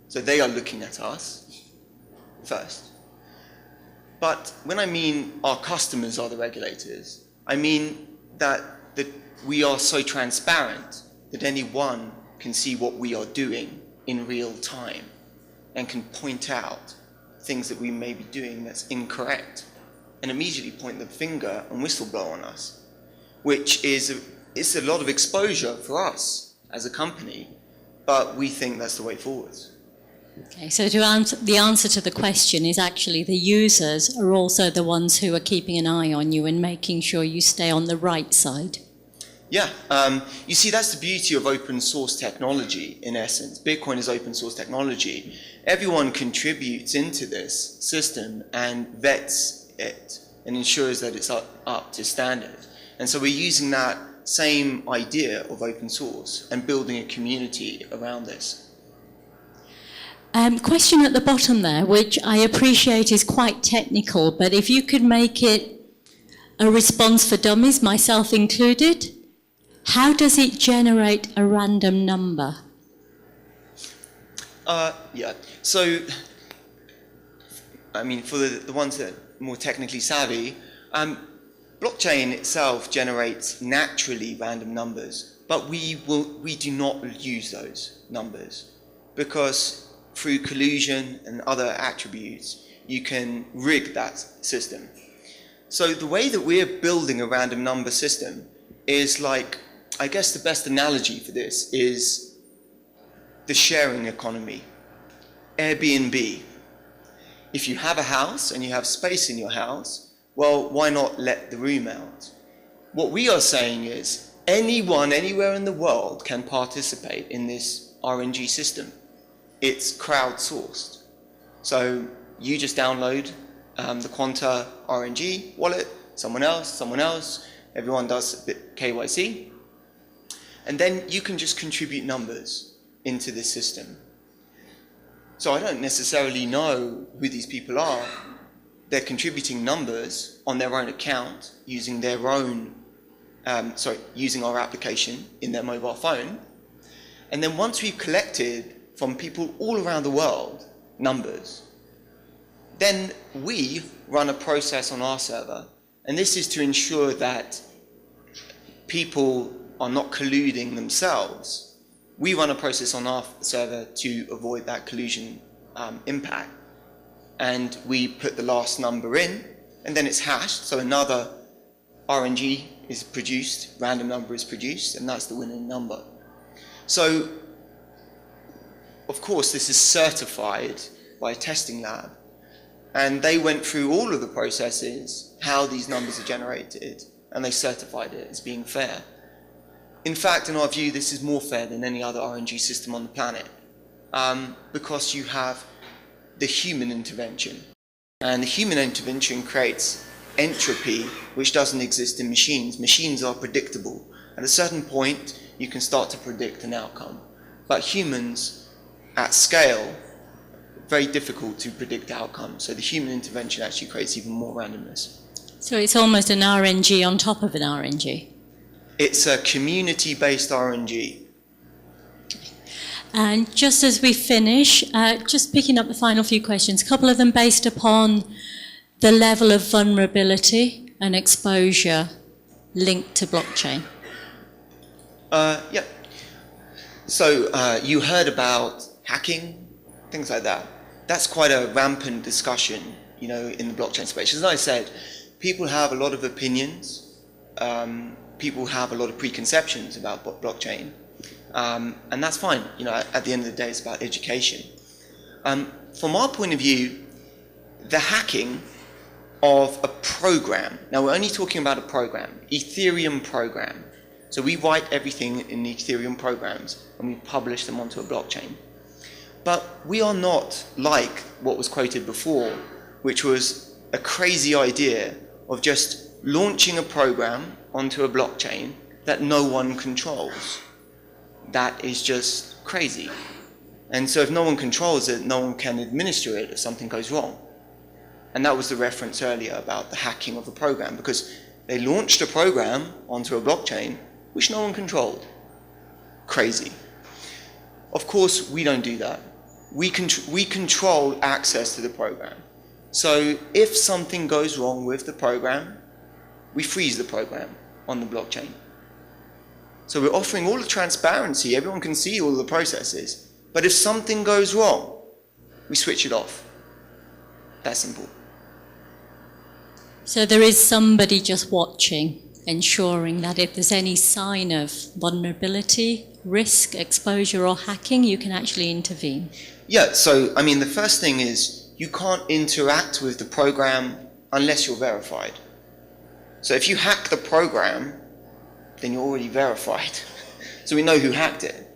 so they are looking at us first. But when I mean our customers are the regulators, I mean that we are so transparent that anyone can see what we are doing in real time and can point out things that we may be doing that's incorrect and immediately point the finger and whistleblow on us, which it's a lot of exposure for us as a company, but we think that's the way forward. Okay, so the answer to the question is actually the users are also the ones who are keeping an eye on you and making sure you stay on the right side. Yeah, you see, that's the beauty of open source technology, in essence. Bitcoin is open source technology. Everyone contributes into this system and vets it and ensures that it's up to standard. And so we're using that same idea of open source and building a community around this. Question at the bottom there, which I appreciate is quite technical, but if you could make it a response for dummies, myself included, how does it generate a random number? Yeah, so, I mean, for the ones that are more technically savvy, blockchain itself generates naturally random numbers, but we do not use those numbers because through collusion and other attributes, you can rig that system. So the way that we're building a random number system is like, I guess the best analogy for this is the sharing economy, Airbnb. If you have a house and you have space in your house, well, why not let the room out? What we are saying is anyone, anywhere in the world can participate in this RNG system. It's crowdsourced. So you just download the Quanta RNG wallet, someone else, everyone does a bit KYC, and then you can just contribute numbers into this system. So I don't necessarily know who these people are. They're contributing numbers on their own account using their own, using our application in their mobile phone. And then once we've collected from people all around the world numbers, then we run a process on our server. And this is to ensure that people are not colluding themselves. We run a process on our server to avoid that collusion impact. And we put the last number in, and then it's hashed, so another RNG is produced, random number is produced, and that's the winning number. So, of course, this is certified by a testing lab, and they went through all of the processes, how these numbers are generated, and they certified it as being fair. In fact, in our view, this is more fair than any other RNG system on the planet, because you have the human intervention. And the human intervention creates entropy, which doesn't exist in machines. Machines are predictable. At a certain point, you can start to predict an outcome. But humans, at scale, very difficult to predict outcomes. So the human intervention actually creates even more randomness. So it's almost an RNG on top of an RNG? It's a community-based RNG. And just as we finish, just picking up the final few questions, a couple of them based upon the level of vulnerability and exposure linked to blockchain. Yeah. So you heard about hacking, things like that. That's quite a rampant discussion, in the blockchain space. As I said, people have a lot of opinions. People have a lot of preconceptions about blockchain. And that's fine. At the end of the day, it's about education. From our point of view, the hacking of a program, now we're only talking about a program, Ethereum program. So we write everything in the Ethereum programs and we publish them onto a blockchain. But we are not like what was quoted before, which was a crazy idea of just launching a program onto a blockchain that no one controls. That is just crazy. And so if no one controls it, no one can administer it if something goes wrong. And that was the reference earlier about the hacking of the program, because they launched a program onto a blockchain which no one controlled. Crazy. Of course, we don't do that. We control access to the program. So if something goes wrong with the program, we freeze the program on the blockchain. So we're offering all the transparency, everyone can see all the processes, but if something goes wrong, we switch it off. That simple. So there is somebody just watching, ensuring that if there's any sign of vulnerability, risk, exposure or hacking, you can actually intervene. Yeah, so I mean the first thing is you can't interact with the program unless you're verified. So if you hack the program, then you're already verified. So we know who hacked it.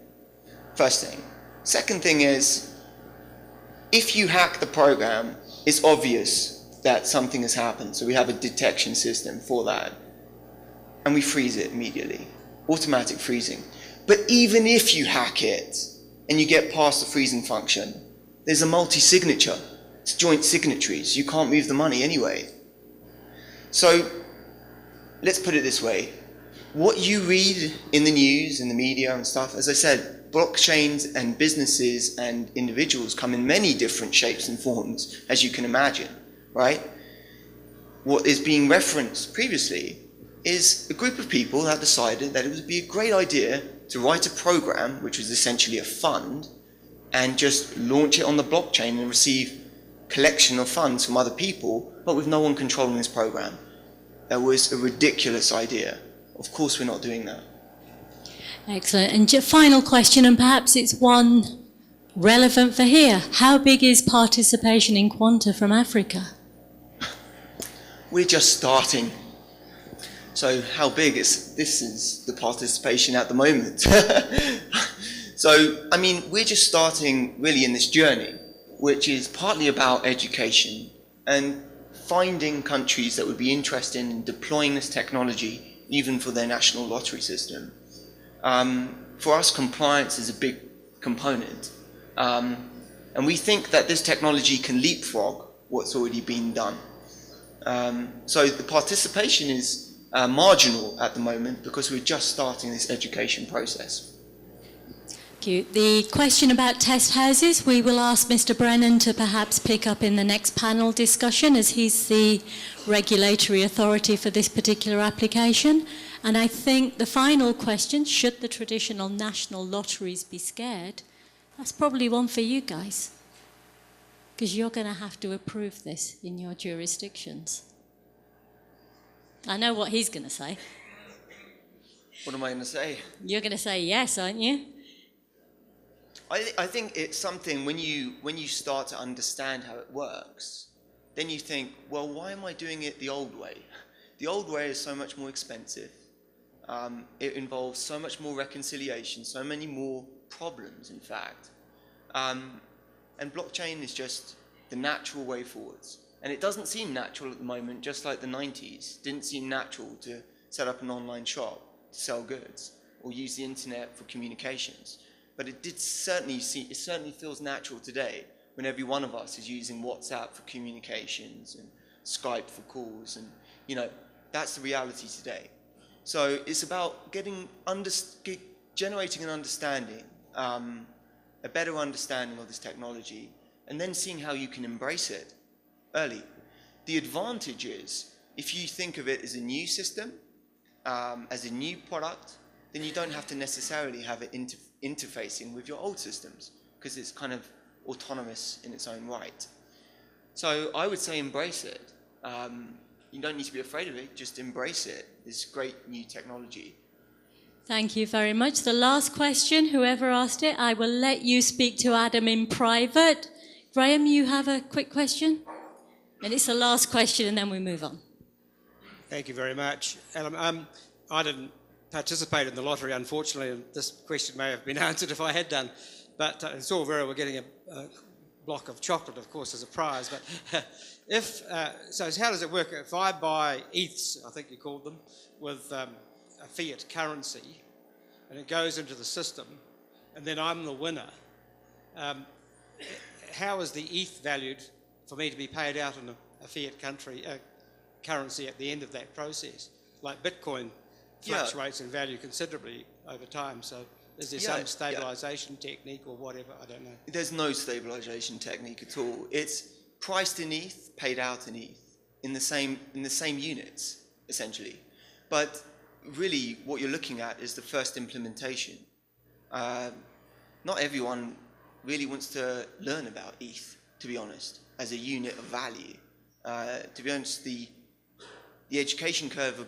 First thing. Second thing is, if you hack the program, it's obvious that something has happened. So we have a detection system for that. And we freeze it immediately. Automatic freezing. But even if you hack it and you get past the freezing function, there's a multi-signature. It's joint signatories. You can't move the money anyway. So let's put it this way. What you read in the news, in the media and stuff, as I said, blockchains and businesses and individuals come in many different shapes and forms, as you can imagine, right? What is being referenced previously is a group of people that decided that it would be a great idea to write a program, which was essentially a fund, and just launch it on the blockchain and receive collection of funds from other people, but with no one controlling this program. That was a ridiculous idea. Of course we're not doing that. Excellent. And final question, and perhaps it's one relevant for here. How big is participation in Quanta from Africa? We're just starting. So how big is this is the participation at the moment. So, I mean, we're just starting really in this journey, which is partly about education and finding countries that would be interested in deploying this technology even for their national lottery system. For us, compliance is a big component. And we think that this technology can leapfrog what's already been done. So the participation is marginal at the moment because we're just starting this education process. Thank you. The question about test houses, we will ask Mr. Brennan to perhaps pick up in the next panel discussion, as he's the regulatory authority for this particular application. And I think the final question, should the traditional national lotteries be scared? That's probably one for you guys, because you're going to have to approve this in your jurisdictions. I know what he's going to say. What am I going to say? You're going to say yes, aren't you? I think it's something when you start to understand how it works, then you think, well, why am I doing it the old way? The old way is so much more expensive. It involves so much more reconciliation, so many more problems, in fact. And blockchain is just the natural way forwards. And it doesn't seem natural at the moment, just like the 90s. It didn't seem natural to set up an online shop to sell goods or use the internet for communications. But it certainly feels natural today when every one of us is using WhatsApp for communications and Skype for calls, and that's the reality today. So it's about generating an understanding, a better understanding of this technology, and then seeing how you can embrace it early. The advantage is, if you think of it as a new system, as a new product, then you don't have to necessarily have it interfacing with your old systems, because it's kind of autonomous in its own right. So I would say embrace it. You don't need to be afraid of it, just embrace it. This great new technology. Thank you very much. The last question, whoever asked it, I will let you speak to Adam in private. Graham, you have a quick question? And it's the last question, and then we move on. Thank you very much. Adam, I didn't participate in the lottery, unfortunately, and this question may have been answered if I had done. But in Silvera, we're getting a block of chocolate, of course, as a prize. But so how does it work? If I buy ETHs, I think you called them, with a fiat currency and it goes into the system and then I'm the winner, how is the ETH valued for me to be paid out in a fiat currency at the end of that process? Like Bitcoin fluctuates in value considerably over time, so is there some stabilization technique or whatever? I don't know. There's no stabilization technique at all. It's priced in ETH, paid out in ETH, in the same units, essentially. But really, what you're looking at is the first implementation. Not everyone really wants to learn about ETH, to be honest, as a unit of value. To be honest, the education curve of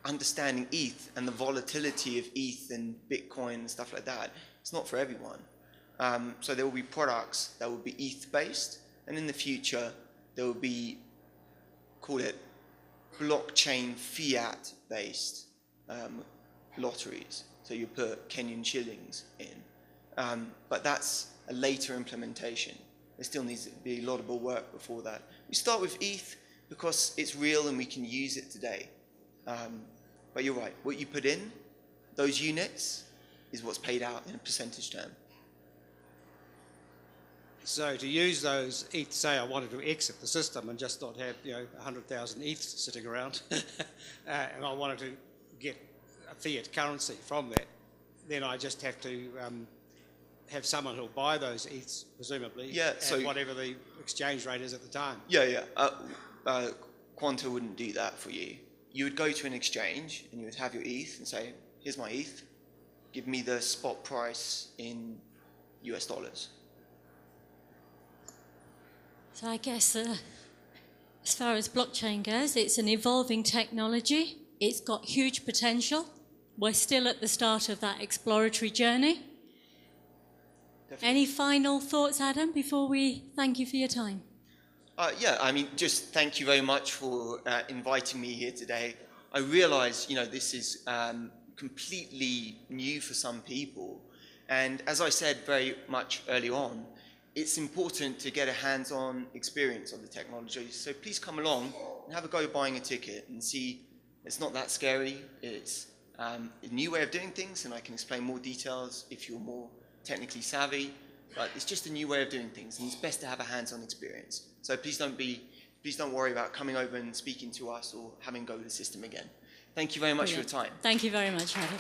understanding ETH and the volatility of ETH and Bitcoin and stuff like that, it's not for everyone. So there will be products that will be ETH-based, and in the future, there will be, call it, blockchain fiat-based lotteries. So you put Kenyan shillings in. But that's a later implementation. There still needs to be a lot of work before that. We start with ETH because it's real and we can use it today. But you're right, what you put in, those units, is what's paid out in a percentage term. So to use those ETH, say I wanted to exit the system and just not have 100,000 ETHs sitting around, and I wanted to get a fiat currency from that, then I just have to have someone who'll buy those ETHs, presumably, at whatever the exchange rate is at the time. Quanta wouldn't do that for you. You would go to an exchange and you would have your ETH and say, here's my ETH, give me the spot price in US dollars. So I guess as far as blockchain goes, it's an evolving technology. It's got huge potential. We're still at the start of that exploratory journey. Definitely. Any final thoughts, Adam, before we thank you for your time? Just thank you very much for inviting me here today. I realize, this is completely new for some people. And as I said very much early on, it's important to get a hands-on experience of the technology. So please come along and have a go buying a ticket and see it's not that scary. It's a new way of doing things, and I can explain more details if you're more technically savvy. But it's just a new way of doing things, and it's best to have a hands-on experience. So please don't worry about coming over and speaking to us or having a go with the system again. Thank you very much for your time. Thank you very much, Adam.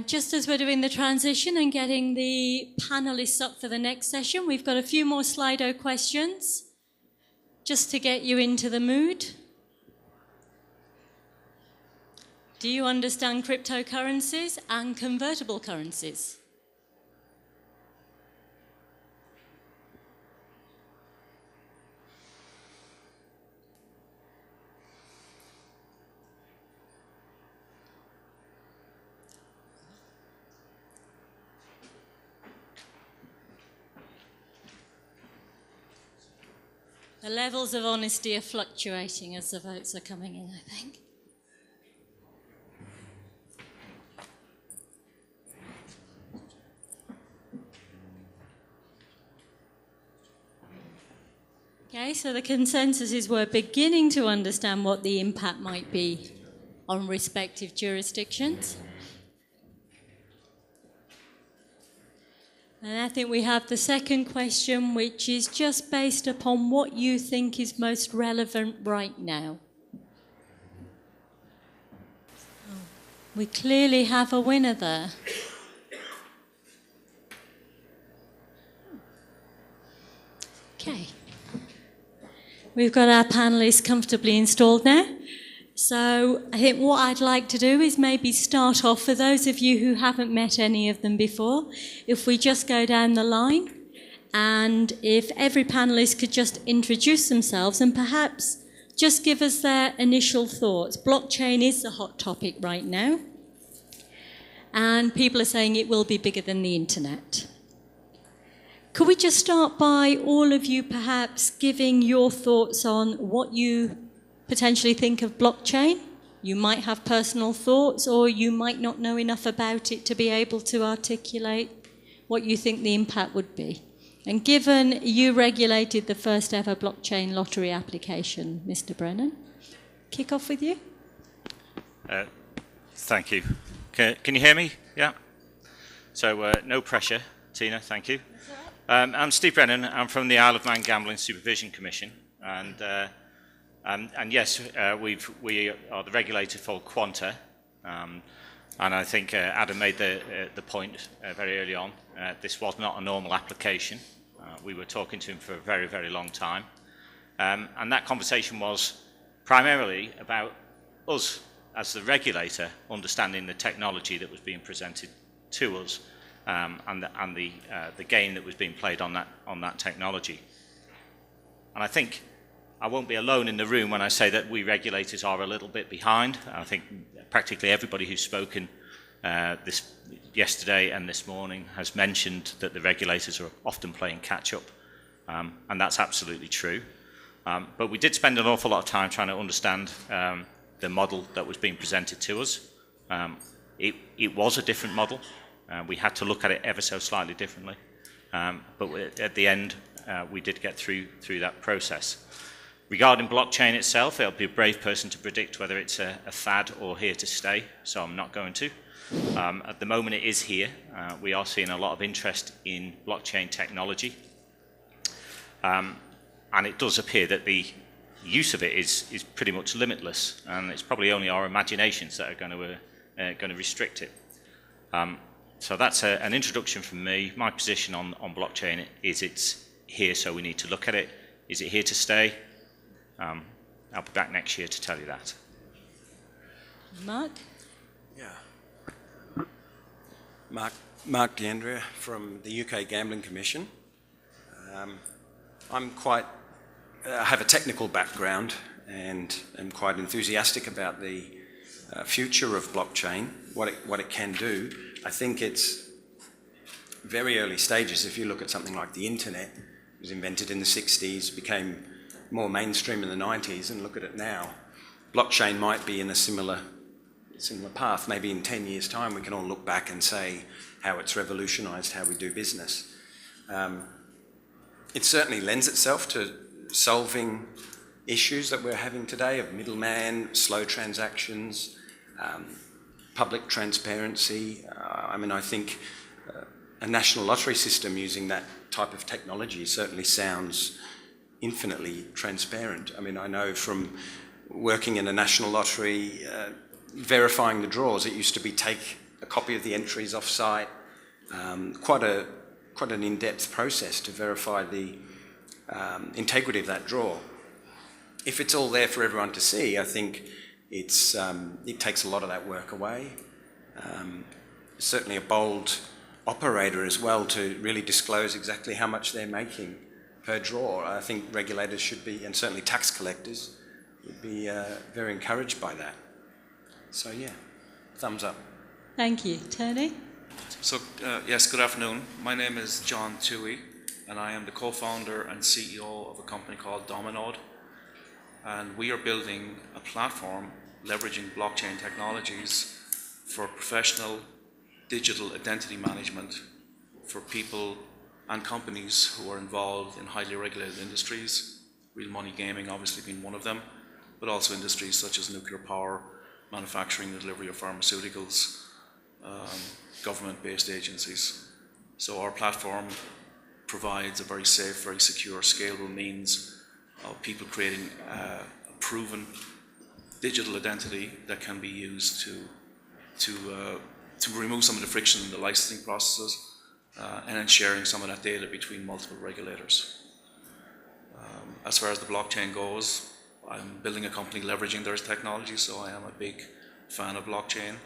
Just as we're doing the transition and getting the panelists up for the next session, we've got a few more Slido questions, just to get you into the mood. Do you understand cryptocurrencies and convertible currencies? The levels of honesty are fluctuating as the votes are coming in, I think. Okay, so the consensus is we're beginning to understand what the impact might be on respective jurisdictions. And I think we have the second question, which is just based upon what you think is most relevant right now. We clearly have a winner there. Okay. We've got our panelists comfortably installed now. So I think what I'd like to do is maybe start off, for those of you who haven't met any of them before, if we just go down the line, and if every panelist could just introduce themselves and perhaps just give us their initial thoughts. Blockchain is the hot topic right now, and people are saying it will be bigger than the internet. Could we just start by all of you perhaps giving your thoughts on what you potentially think of blockchain? You might have personal thoughts, or you might not know enough about it to be able to articulate what you think the impact would be. And given you regulated the first ever blockchain lottery application, Mr. Brennan, kick off with you. Thank you. Can you hear me? Yeah. So no pressure, Tina. Thank you. I'm Steve Brennan. I'm from the Isle of Man Gambling Supervision Commission, and yes, we are the regulator for Quanta, and I think Adam made the point very early on. This was not a normal application. We were talking to him for a very, very long time, and that conversation was primarily about us as the regulator understanding the technology that was being presented to us, and the game that was being played on that technology. And I think I won't be alone in the room when I say that we regulators are a little bit behind. I think practically everybody who's spoken this yesterday and this morning has mentioned that the regulators are often playing catch up, and that's absolutely true. But we did spend an awful lot of time trying to understand the model that was being presented to us. It was a different model. We had to look at it ever so slightly differently. But at the end, we did get through that process. Regarding blockchain itself, I'll be a brave person to predict whether it's a fad or here to stay, so I'm not going to. At the moment, it is here. We are seeing a lot of interest in blockchain technology. And it does appear that the use of it is pretty much limitless, and it's probably only our imaginations that are going to restrict it. So that's an introduction from me. My position on blockchain is it's here, so we need to look at it. Is it here to stay? I'll be back next year to tell you that. Mark? Yeah. Mark D'Andrea from the UK Gambling Commission. I have a technical background and am quite enthusiastic about the future of blockchain, what it can do. I think it's very early stages. If you look at something like the internet, it was invented in the 60s, became more mainstream in the 90s, and look at it now. Blockchain might be in a similar path. Maybe in 10 years' time we can all look back and say how it's revolutionised how we do business. It certainly lends itself to solving issues that we're having today of middleman, slow transactions, public transparency. I think a national lottery system using that type of technology certainly sounds infinitely transparent. I know from working in a national lottery, verifying the draws, it used to be take a copy of the entries off-site, quite an in-depth process to verify the integrity of that draw. If it's all there for everyone to see, I think it takes a lot of that work away. Certainly a bold operator as well to really disclose exactly how much they're making per draw. I think regulators should be, and certainly tax collectors, would be very encouraged by that. So yeah, thumbs up. Thank you. Tony? So, yes, good afternoon. My name is John Toohey, and I am the co-founder and CEO of a company called Dominode. And we are building a platform leveraging blockchain technologies for professional digital identity management for people and companies who are involved in highly regulated industries, real money gaming obviously being one of them, but also industries such as nuclear power, manufacturing, the delivery of pharmaceuticals, government-based agencies. So our platform provides a very safe, very secure, scalable means of people creating a proven digital identity that can be used to remove some of the friction in the licensing processes and then sharing some of that data between multiple regulators. As far as the blockchain goes, I'm building a company leveraging their technology, so I am a big fan of blockchain.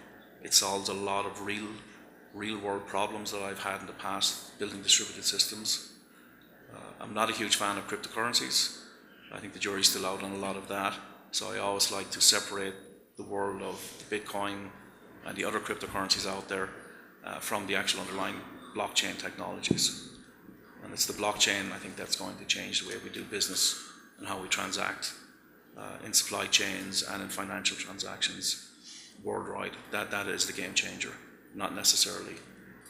It solves a lot of real world problems that I've had in the past building distributed systems. I'm not a huge fan of cryptocurrencies. I think the jury's still out on a lot of that. So I always like to separate the world of Bitcoin and the other cryptocurrencies out there from the actual underlying blockchain technologies. And it's the blockchain, I think, that's going to change the way we do business and how we transact in supply chains and in financial transactions worldwide. That is the game changer, not necessarily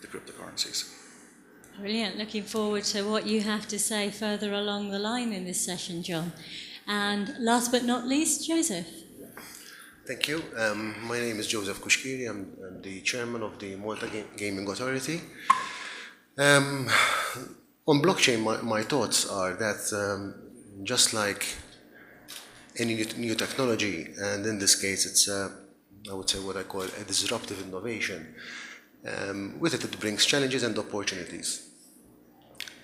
the cryptocurrencies. Brilliant. Looking forward to what you have to say further along the line in this session, John. And last but not least, Joseph. Thank you. My name is Joseph Kushkiri. I'm the chairman of the Malta Gaming Authority. On blockchain, my thoughts are that just like any new technology, and in this case it's, I would say what I call a disruptive innovation, with it brings challenges and opportunities.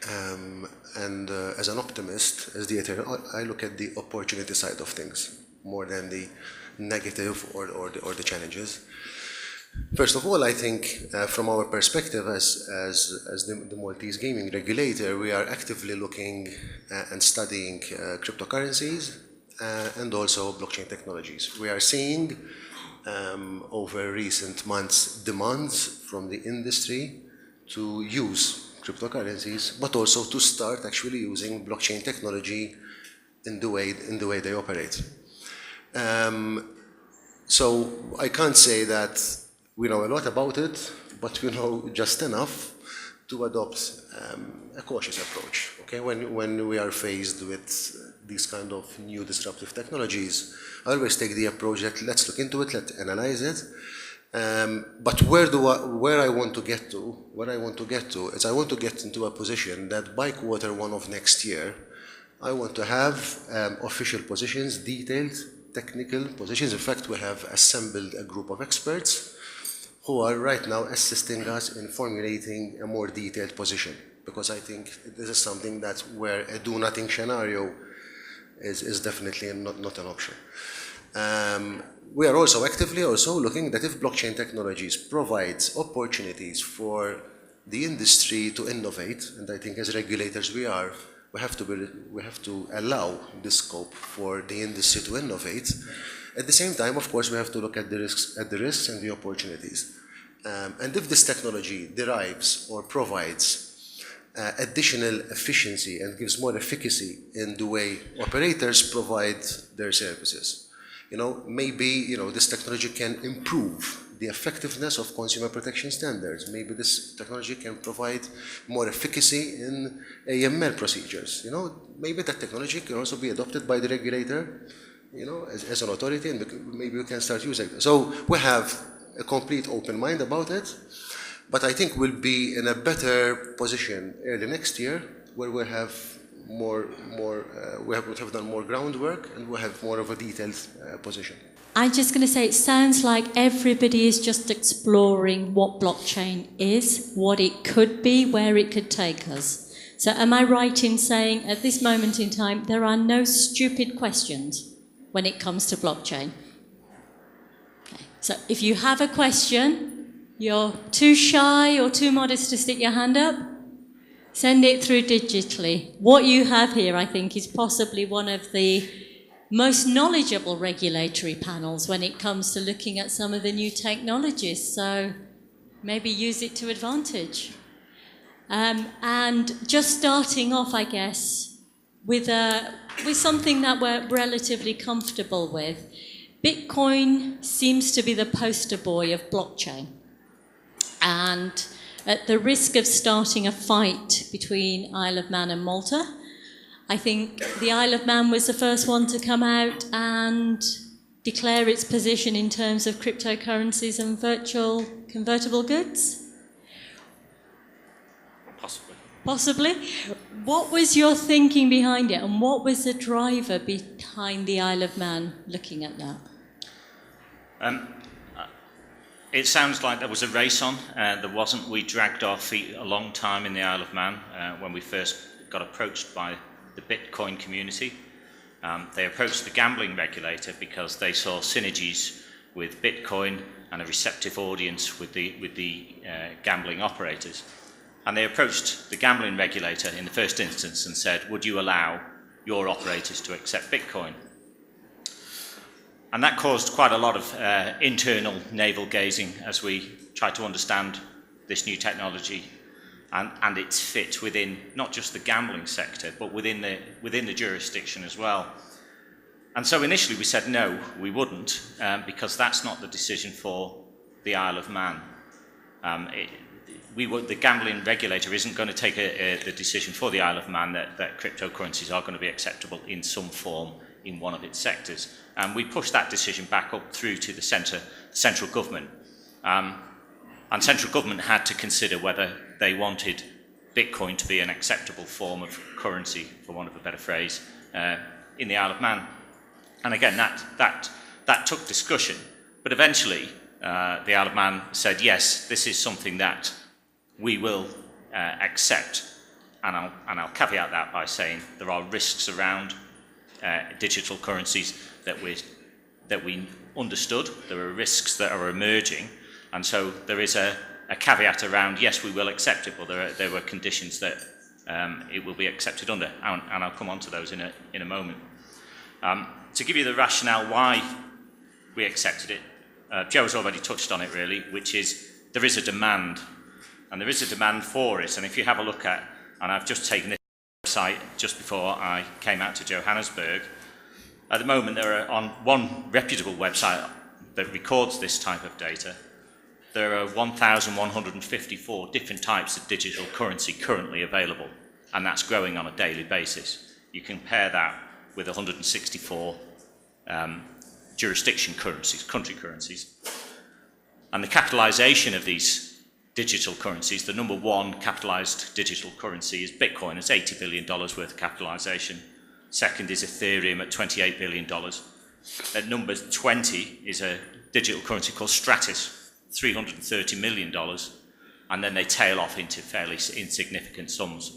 As an optimist, as the eternal, I look at the opportunity side of things more than the negative or the challenges. First of all, I think from our perspective as the Maltese gaming regulator, we are actively looking and studying cryptocurrencies and also blockchain technologies. We are seeing over recent months demands from the industry to use cryptocurrencies, but also to start actually using blockchain technology in the way they operate. So I can't say that we know a lot about it, but we know just enough to adopt a cautious approach. Okay, when we are faced with these kind of new disruptive technologies, I always take the approach that let's look into it, let's analyze it. But where I want to get to, what I want to get to is I want to get into a position that by Q1 of next year, I want to have official positions, detailed technical positions. In fact, we have assembled a group of experts who are right now assisting us in formulating a more detailed position, because I think this is something that where a do-nothing scenario is definitely not an option. We are also actively looking that if blockchain technologies provides opportunities for the industry to innovate, and I think as regulators we have to allow the scope for the industry to innovate. At the same time, of course, we have to look at the risks and the opportunities. And if this technology derives or provides additional efficiency and gives more efficacy in the way operators provide their services, maybe this technology can improve the effectiveness of consumer protection standards. Maybe this technology can provide more efficacy in AML procedures. Maybe that technology can also be adopted by the regulator, as an authority, and maybe we can start using it. So we have a complete open mind about it, but I think we'll be in a better position early next year where we have we have done more groundwork and we have more of a detailed position. I'm just going to say, it sounds like everybody is just exploring what blockchain is, what it could be, where it could take us. So am I right in saying at this moment in time, there are no stupid questions when it comes to blockchain? Okay. So if you have a question, you're too shy or too modest to stick your hand up, send it through digitally. What you have here, I think, is possibly one of the most knowledgeable regulatory panels when it comes to looking at some of the new technologies. So maybe use it to advantage. And just starting off, I guess, with something that we're relatively comfortable with. Bitcoin seems to be the poster boy of blockchain. And at the risk of starting a fight between Isle of Man and Malta, I think the Isle of Man was the first one to come out and declare its position in terms of cryptocurrencies and virtual convertible goods? Possibly. What was your thinking behind it, and what was the driver behind the Isle of Man looking at that? It sounds like there was a race on. There wasn't. We dragged our feet a long time in the Isle of Man when we first got approached by the Bitcoin community. They approached the gambling regulator because they saw synergies with Bitcoin and a receptive audience with the gambling operators. And they approached the gambling regulator in the first instance and said, would you allow your operators to accept Bitcoin? And that caused quite a lot of internal navel gazing as we tried to understand this new technology and its fit within not just the gambling sector, but within the jurisdiction as well. And so initially we said no, we wouldn't, because that's not the decision for the Isle of Man. the gambling regulator isn't going to take the decision for the Isle of Man that cryptocurrencies are going to be acceptable in some form in one of its sectors. And we pushed that decision back up through to the central government. And central government had to consider whether they wanted Bitcoin to be an acceptable form of currency, for want of a better phrase, in the Isle of Man. And again, that took discussion. But eventually, the Isle of Man said, yes, this is something that we will accept. And I'll caveat that by saying there are risks around digital currencies that we understood. There are risks that are emerging. And so there is a caveat around, yes, we will accept it, but there were conditions that it will be accepted under. And I'll come on to those in a moment. To give you the rationale why we accepted it, Joe has already touched on it really, which is there is a demand, and there is a demand for it. And if you have a look at, and I've just taken this website just before I came out to Johannesburg, at the moment there are on one reputable website that records this type of data, there are 1,154 different types of digital currency currently available, and that's growing on a daily basis. You compare that with 164 jurisdiction currencies, country currencies. And the capitalization of these digital currencies, the number one capitalized digital currency is Bitcoin. It's $80 billion worth of capitalization. Second is Ethereum at $28 billion. At number 20 is a digital currency called Stratis, $330 million. And then they tail off into fairly insignificant sums.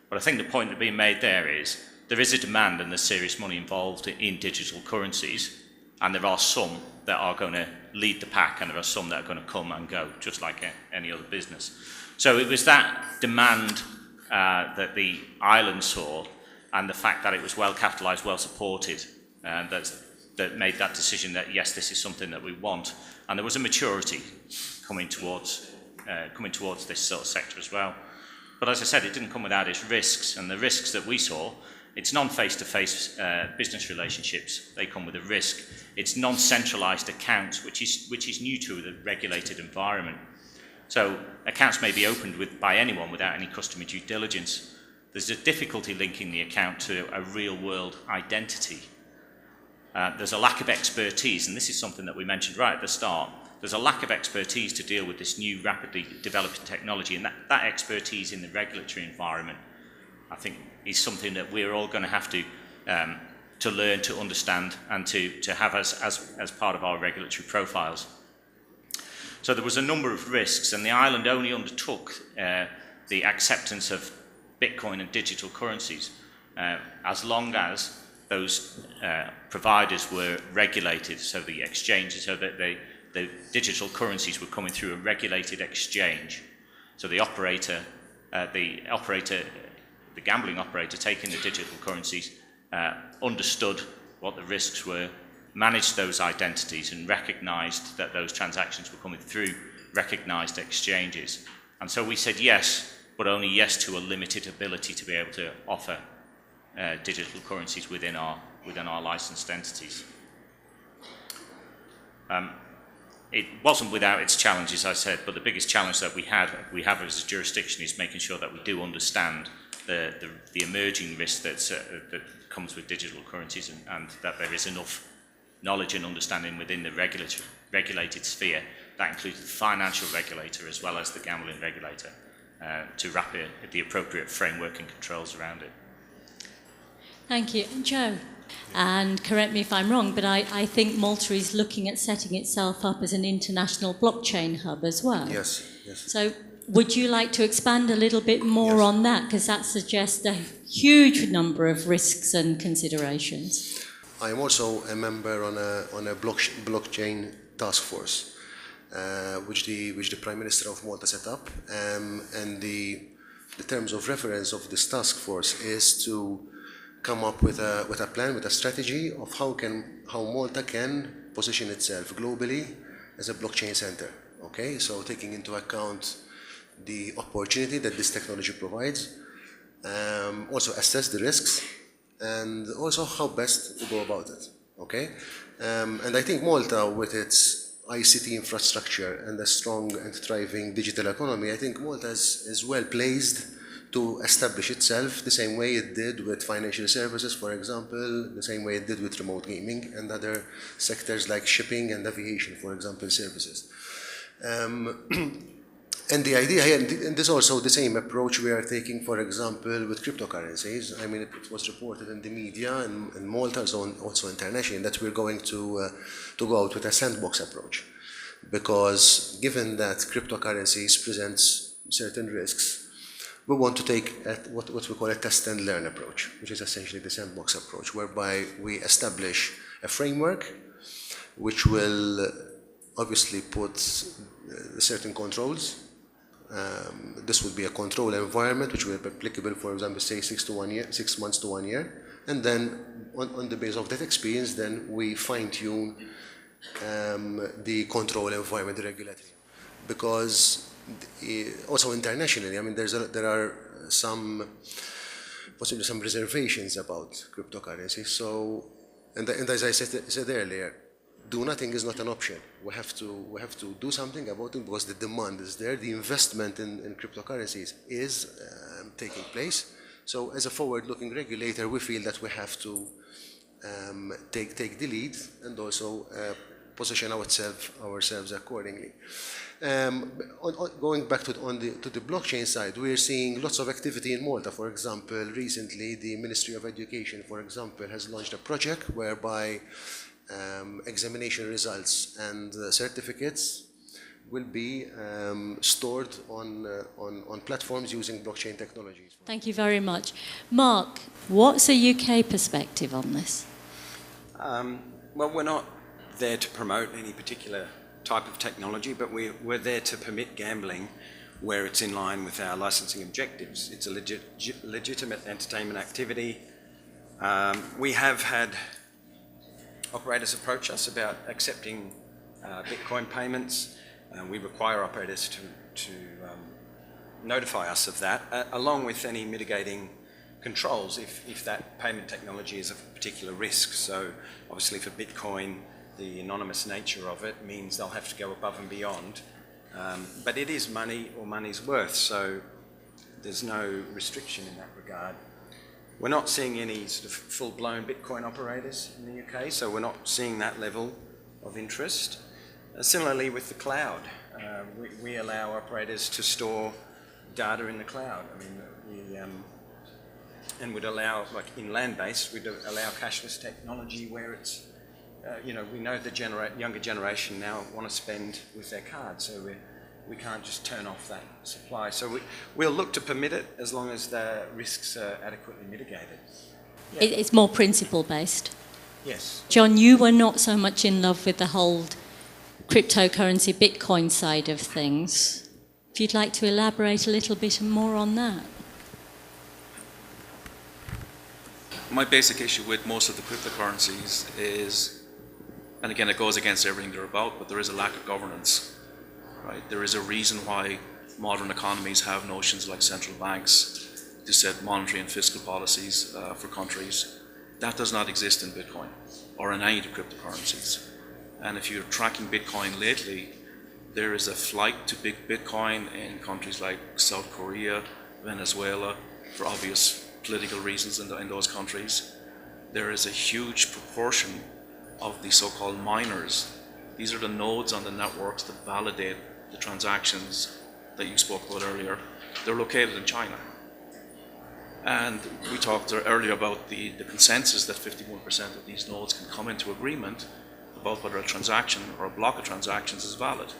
But I think the point that's being made there is there is a demand and there's serious money involved in digital currencies. And there are some that are going to lead the pack, and there are some that are going to come and go, just like any other business. So it was that demand that the island saw, and the fact that it was well capitalised, well supported, that made that decision that, yes, this is something that we want. And there was a maturity coming towards this sort of sector as well. But as I said, it didn't come without its risks, and the risks that we saw, it's non-face-to-face business relationships. They come with a risk. It's non-centralised accounts, which is new to the regulated environment. So accounts may be opened by anyone without any customer due diligence. There's a difficulty linking the account to a real-world identity. There's a lack of expertise, and this is something that we mentioned right at the start. There's a lack of expertise to deal with this new, rapidly developing technology, and that expertise in the regulatory environment, I think, is something that we're all going to have to learn, to understand, and to have as part of our regulatory profiles. So there was a number of risks, and the island only undertook the acceptance of Bitcoin and digital currencies as long as those providers were regulated, so the exchanges, so that the digital currencies were coming through a regulated exchange. So the gambling operator taking the digital currencies understood what the risks were, managed those identities, and recognised that those transactions were coming through recognised exchanges. And so we said yes, but only yes to a limited ability to be able to offer digital currencies within our licensed entities. It wasn't without its challenges, I said, but the biggest challenge that we have as a jurisdiction is making sure that we do understand the emerging risk that comes with digital currencies, and that there is enough knowledge and understanding within the regulated sphere, that includes the financial regulator as well as the gambling regulator, to wrap the appropriate framework and controls around it. Thank you. Joe, and correct me if I'm wrong, but I think Malta is looking at setting itself up as an international blockchain hub as well. Yes, yes. So would you like to expand a little bit more Yes. on that? Because that suggests a huge number of risks and considerations. I am also a member on a blockchain task force, which the Prime Minister of Malta set up, and the terms of reference of this task force is to come up with a plan, with a strategy of how Malta can position itself globally as a blockchain center. Okay, so taking into account the opportunity that this technology provides, also assess the risks, and also how best to go about it. Okay, and I think Malta, with its ICT infrastructure and a strong and thriving digital economy, I think Malta is well placed to establish itself the same way it did with financial services, for example, the same way it did with remote gaming and other sectors like shipping and aviation, for example, services. And the idea here, and this is also the same approach we are taking, for example, with cryptocurrencies. I mean, it was reported in the media in Malta, also internationally, that we're going to go out with a sandbox approach. Because given that cryptocurrencies presents certain risks, we want to take what we call a test and learn approach, which is essentially the sandbox approach, whereby we establish a framework which will obviously put certain controls. This would be a control environment which will be applicable, for example, say 6 months to 1 year, and then on the basis of that experience, then we fine-tune the control environment, the regulatory. Because also internationally, I mean, there are some possibly some reservations about cryptocurrency. So, and as I said earlier, do nothing is not an option. We have to do something about it because the demand is there. The investment in cryptocurrencies is taking place. So as a forward-looking regulator, we feel that we have to take the lead and also position ourselves accordingly. Going back to the blockchain side, we are seeing lots of activity in Malta. For example, recently the Ministry of Education, for example, has launched a project whereby examination results and certificates will be stored on platforms using blockchain technologies. Thank you very much. Mark, what's a UK perspective on this? Well, we're not there to promote any particular type of technology, but we're there to permit gambling where it's in line with our licensing objectives. It's a legitimate entertainment activity. We have had operators approach us about accepting Bitcoin payments. We require operators to notify us of that, along with any mitigating controls if that payment technology is of a particular risk. So obviously for Bitcoin, the anonymous nature of it means they'll have to go above and beyond. But it is money or money's worth, so there's no restriction in that regard. We're not seeing any sort of full-blown Bitcoin operators in the UK, so we're not seeing that level of interest. Similarly with the cloud, we allow operators to store data in the cloud. I mean, and would allow, like in land-based, we'd allow cashless technology where it's, we know the younger generation now want to spend with their card, so we can't just turn off that supply. So we'll look to permit it as long as the risks are adequately mitigated. Yeah. It's more principle-based. Yes. John, you were not so much in love with the whole cryptocurrency Bitcoin side of things. If you'd like to elaborate a little bit more on that. My basic issue with most of the cryptocurrencies is, and again it goes against everything they're about, but there is a lack of governance. Right? There is a reason why modern economies have notions like central banks to set monetary and fiscal policies for countries. That does not exist in Bitcoin or in any of the cryptocurrencies. And if you're tracking Bitcoin lately, there is a flight to big Bitcoin in countries like South Korea, Venezuela, for obvious political reasons in those countries. There is a huge proportion of the so-called miners. These are the nodes on the networks that validate the transactions that you spoke about earlier. They're located in China. And we talked earlier about the consensus that 51% of these nodes can come into agreement about whether a transaction or a block of transactions is valid.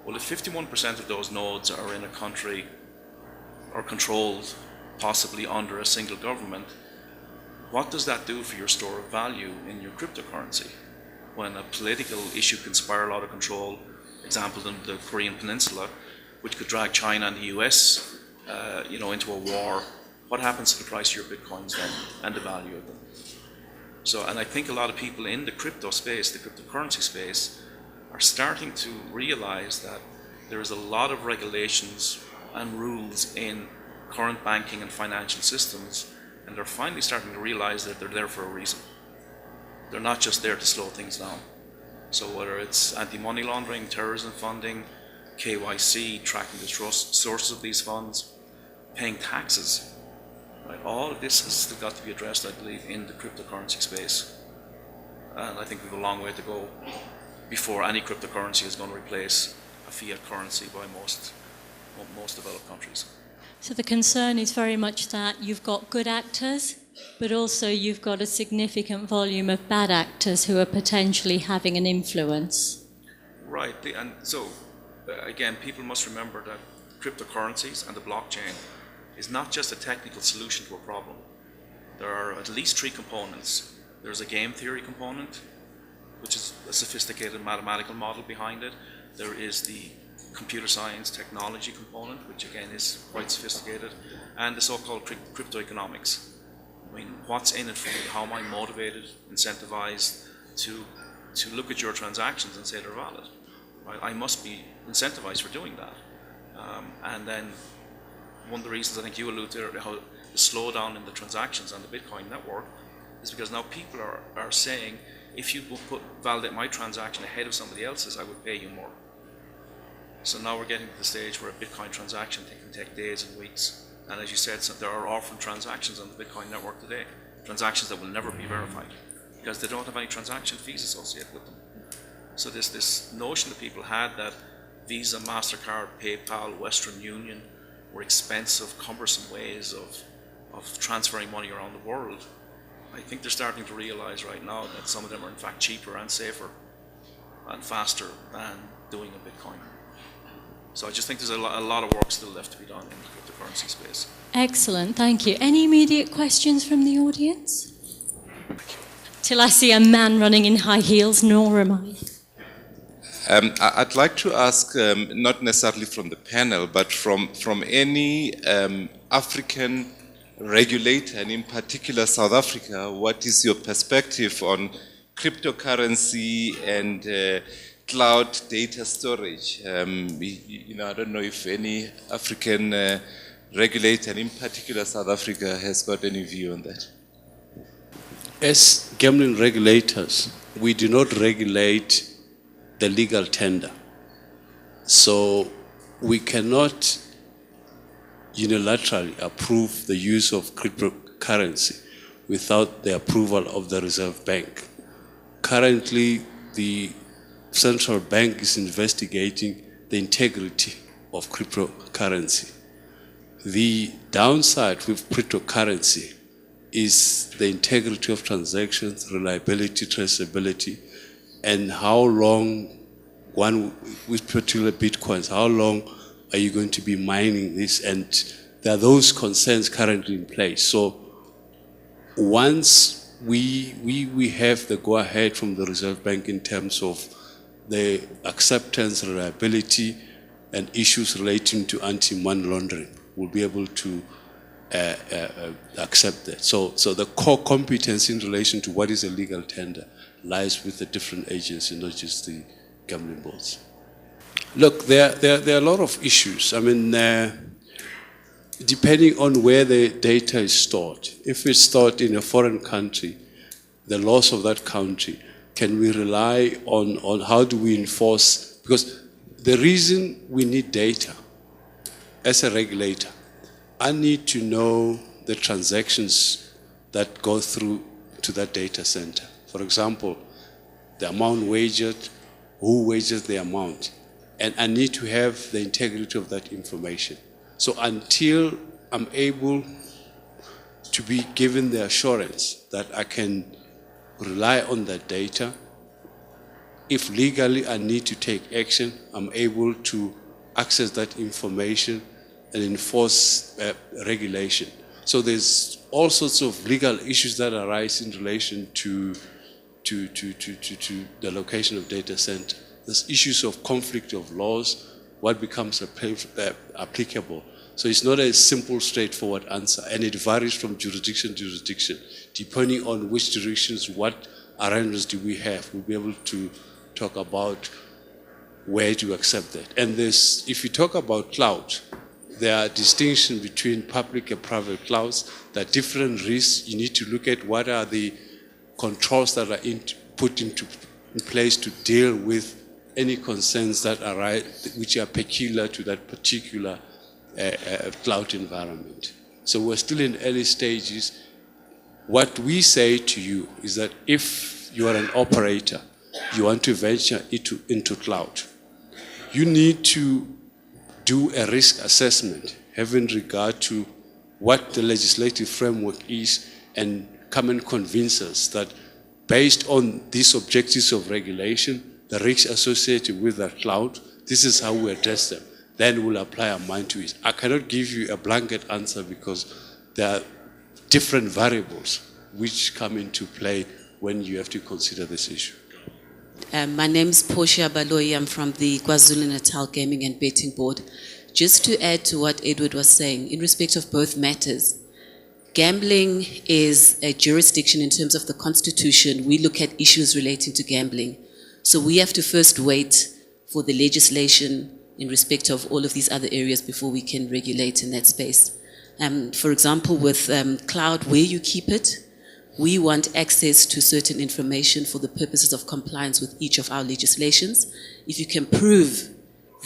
Well, if 51% of those nodes are in a country or controlled possibly under a single government, what does that do for your store of value in your cryptocurrency? When a political issue can spiral out of control, example in the Korean Peninsula, which could drag China and the US into a war, what happens to the price of your Bitcoins then and the value of them? So, and I think a lot of people in the crypto space, the cryptocurrency space, are starting to realize that there is a lot of regulations and rules in current banking and financial systems, and they're finally starting to realize that they're there for a reason. They're not just there to slow things down. So whether it's anti-money laundering, terrorism funding, KYC, tracking the sources of these funds, paying taxes, right? All of this has still got to be addressed, I believe, in the cryptocurrency space. And I think we have a long way to go before any cryptocurrency is going to replace a fiat currency by most developed countries. So the concern is very much that you've got good actors, but also you've got a significant volume of bad actors who are potentially having an influence. Right, and so again, people must remember that cryptocurrencies and the blockchain is not just a technical solution to a problem. There are at least three components. There's a game theory component, which is a sophisticated mathematical model behind it. There is the computer science technology component, which again is quite sophisticated, and the so-called crypto economics. I mean, what's in it for me? How am I motivated, incentivized to look at your transactions and say they're valid? Right? I must be incentivized for doing that. And then one of the reasons I think you allude to how the slowdown in the transactions on the Bitcoin network is because now people are saying, if you will validate my transaction ahead of somebody else's, I would pay you more. So now we're getting to the stage where a Bitcoin transaction can take days and weeks. And as you said, so there are orphan transactions on the Bitcoin network today, transactions that will never be verified because they don't have any transaction fees associated with them. So this notion that people had that Visa, MasterCard, PayPal, Western Union were expensive, cumbersome ways of transferring money around the world, I think they're starting to realize right now that some of them are in fact cheaper and safer and faster than doing a Bitcoin. So I just think there's a lot of work still left to be done in the cryptocurrency space. Excellent, thank you. Any immediate questions from the audience? Till I see a man running in high heels, nor am I. I'd like to ask, not necessarily from the panel, but from any African regulator, and in particular South Africa, what is your perspective on cryptocurrency and cloud data storage? I don't know if any African regulator, and in particular South Africa, has got any view on that. As gambling regulators, we do not regulate the legal tender. So we cannot unilaterally approve the use of cryptocurrency without the approval of the Reserve Bank. Currently, the central bank is investigating the integrity of cryptocurrency. The downside with cryptocurrency is the integrity of transactions, reliability, traceability, and how long with particular Bitcoins, how long are you going to be mining this? And there are those concerns currently in place. So once we have the go-ahead from the Reserve Bank in terms of the acceptance, reliability, and issues relating to anti-money laundering, we'll be able to accept that. So the core competence in relation to what is a legal tender lies with the different agencies, not just the gambling boards. Look, there are a lot of issues. I mean, depending on where the data is stored, if it's stored in a foreign country, the laws of that country, can we rely on how do we enforce? Because the reason we need data as a regulator, I need to know the transactions that go through to that data center. For example, the amount wagered, who wagers the amount, and I need to have the integrity of that information. So until I'm able to be given the assurance that I can rely on that data, if legally I need to take action, I'm able to access that information and enforce regulation. So there's all sorts of legal issues that arise in relation to the location of data center. There's issues of conflict of laws, what becomes applicable. So it's not a simple, straightforward answer, and it varies from jurisdiction to jurisdiction. Depending on which jurisdictions, what arrangements do we have, we'll be able to talk about where to accept that. And if you talk about cloud, there are distinctions between public and private clouds. There are different risks. You need to look at what are the controls that are put into in place to deal with any concerns that arise, which are peculiar to that particular cloud environment. So we're still in early stages. What we say to you is that if you are an operator, you want to venture into cloud, you need to do a risk assessment, having regard to what the legislative framework is, and come and convince us that based on these objectives of regulation, the risks associated with the cloud, this is how we address them. Then we'll apply our mind to it. I cannot give you a blanket answer because there are different variables which come into play when you have to consider this issue. My name is Portia Baloyi. I'm from the KwaZulu-Natal Gaming and Betting Board. Just to add to what Edward was saying, in respect of both matters, gambling is a jurisdiction in terms of the Constitution. We look at issues relating to gambling. So we have to first wait for the legislation in respect of all of these other areas before we can regulate in that space. For example, with cloud, where you keep it, we want access to certain information for the purposes of compliance with each of our legislations. If you can prove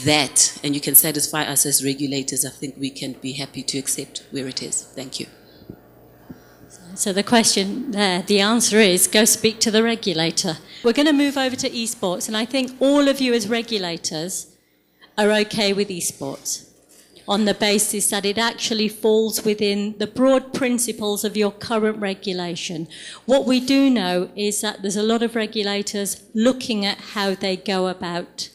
that and you can satisfy us as regulators, I think we can be happy to accept where it is. Thank you. So the question there, the answer is go speak to the regulator. We're going to move over to esports, and I think all of you as regulators are okay with esports on the basis that it actually falls within the broad principles of your current regulation. What we do know is that there's a lot of regulators looking at how they go about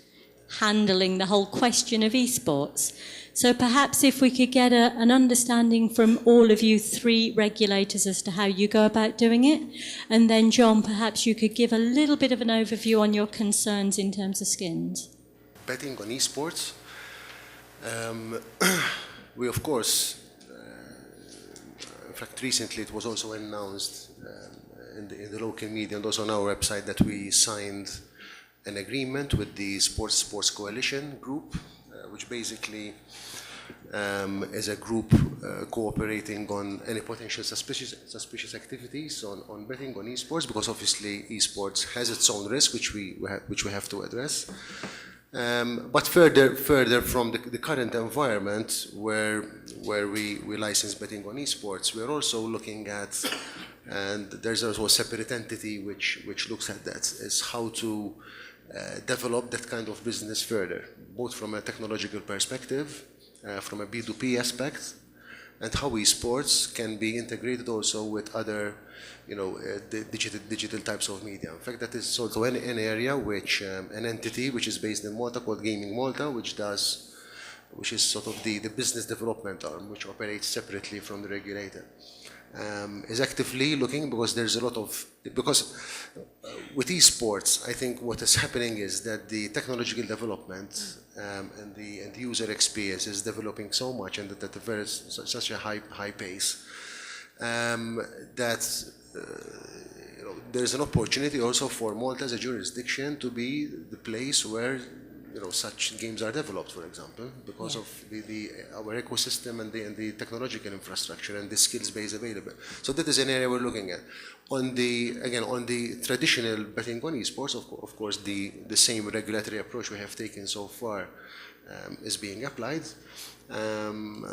handling the whole question of esports. So perhaps if we could get an understanding from all of you three regulators as to how you go about doing it. And then, John, perhaps you could give a little bit of an overview on your concerns in terms of skins. Betting on esports, we of course, in fact recently it was also announced in the local media and also on our website that we signed an agreement with the Sports Coalition group, which basically is a group cooperating on any potential suspicious activities on betting on esports, because obviously esports has its own risk, which we have to address. But further from the current environment where we license betting on esports, we're also looking at, and there's also a separate entity which looks at that, is how to develop that kind of business further, both from a technological perspective, from a B2B aspect, and how esports can be integrated also with other, digital types of media. In fact, that is also an area which an entity which is based in Malta called Gaming Malta, which is sort of the business development arm, which operates separately from the regulator, is actively looking, because there's a lot of, because with esports, I think what is happening is that the technological development and the user experience is developing so much and at such a high pace that there's an opportunity also for Malta as a jurisdiction to be the place where such games are developed, for example, because of our ecosystem and the technological infrastructure and the skills base available. So that is an area we're looking at. On the traditional betting on esports, of course, the same regulatory approach we have taken so far is being applied, and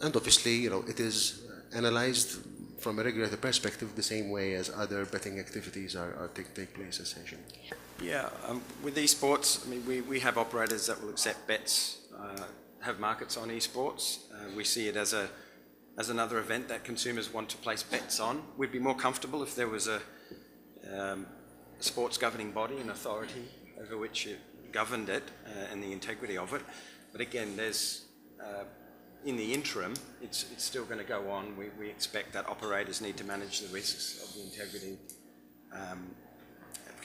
obviously, it is analyzed from a regulatory perspective the same way as other betting activities take place, essentially. Yeah, with esports, I mean, we have operators that will accept bets, have markets on esports. We see it as another event that consumers want to place bets on. We'd be more comfortable if there was a sports governing body, an authority over which it governed it and the integrity of it. But again, there's in the interim, it's still going to go on. We expect that operators need to manage the risks of the integrity.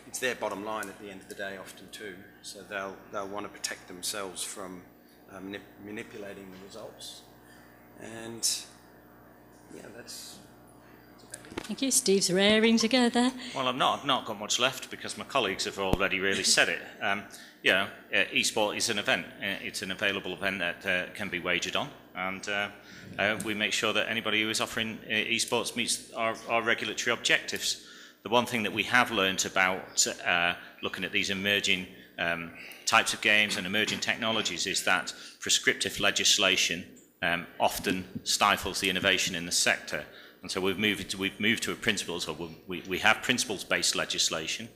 It's their bottom line at the end of the day often too, so they'll want to protect themselves from manipulating the results. And yeah, that's about it. Thank you. Steve's raring to go there. Well, I've not got much left because my colleagues have already really said it. Esport is an event. It's an available event that can be wagered on, and we make sure that anybody who is offering esports meets our regulatory objectives. the one thing that we have learned about looking at these emerging types of games and emerging technologies is that prescriptive legislation often stifles the innovation in the sector. And so we've moved to a principles, or we have principles-based legislation,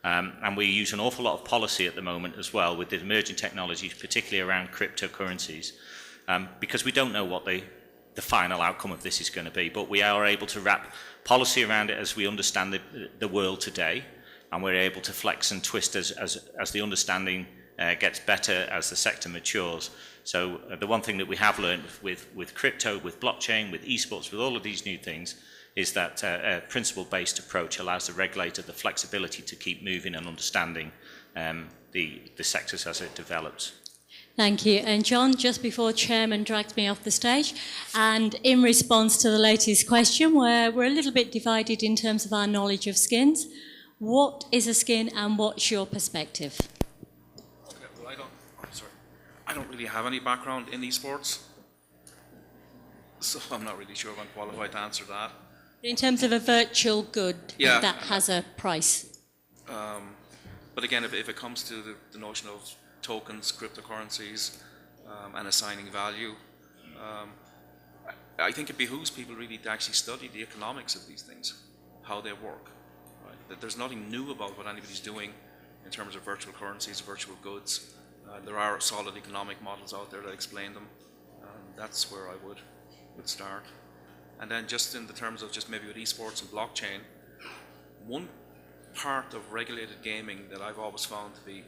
and we use an awful lot of policy at the moment as well with the emerging technologies, particularly around cryptocurrencies, because we don't know what the final outcome of this is going to be, but we are able to wrap policy around it as we understand the world today, and we're able to flex and twist as the understanding gets better as the sector matures. So the one thing that we have learned with crypto, with blockchain, with esports, with all of these new things, is that a principle-based approach allows the regulator the flexibility to keep moving and understanding the sectors as it develops. Thank you. And John, just before Chairman dragged me off the stage, and in response to the latest question, where we're a little bit divided in terms of our knowledge of skins, what is a skin and what's your perspective? Well, I don't really have any background in esports, so I'm not really sure if I'm qualified to answer that. In terms of a virtual good Yeah. that has a price. But again, if it comes to the notion of tokens, cryptocurrencies, and assigning value, I think it behooves people really to actually study the economics of these things, how they work. Right? There's nothing new about what anybody's doing in terms of virtual currencies, virtual goods. There are solid economic models out there that explain them. That's where I would start. And then just in the terms of just maybe with esports and blockchain, one part of regulated gaming that I've always found to be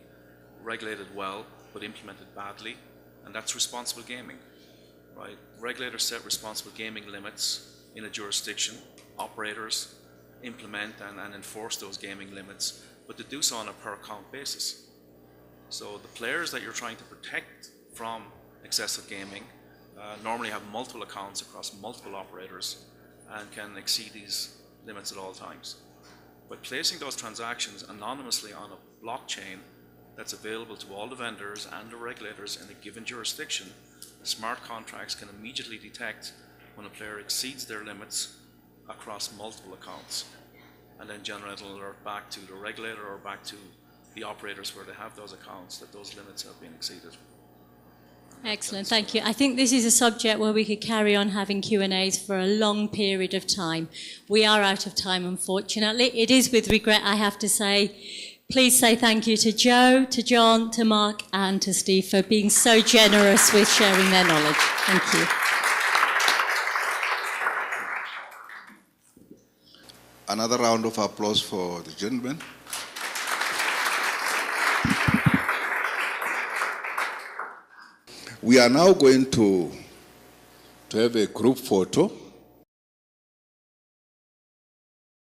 regulated well but implemented badly, and that's responsible gaming. Right? Regulators set responsible gaming limits in a jurisdiction. Operators implement and enforce those gaming limits, but to do so on a per account basis. So the players that you're trying to protect from excessive gaming normally have multiple accounts across multiple operators and can exceed these limits at all times. By placing those transactions anonymously on a blockchain that's available to all the vendors and the regulators in a given jurisdiction, the smart contracts can immediately detect when a player exceeds their limits across multiple accounts, and then generate an alert back to the regulator or back to the operators where they have those accounts that those limits have been exceeded. Excellent, thank you. I think this is a subject where we could carry on having Q&As for a long period of time. We are out of time, unfortunately. It is with regret I have to say, please say thank you to Joe, to John, to Mark and to Steve for being so generous with sharing their knowledge. Thank you. Another round of applause for the gentleman. We are now going to have a group photo.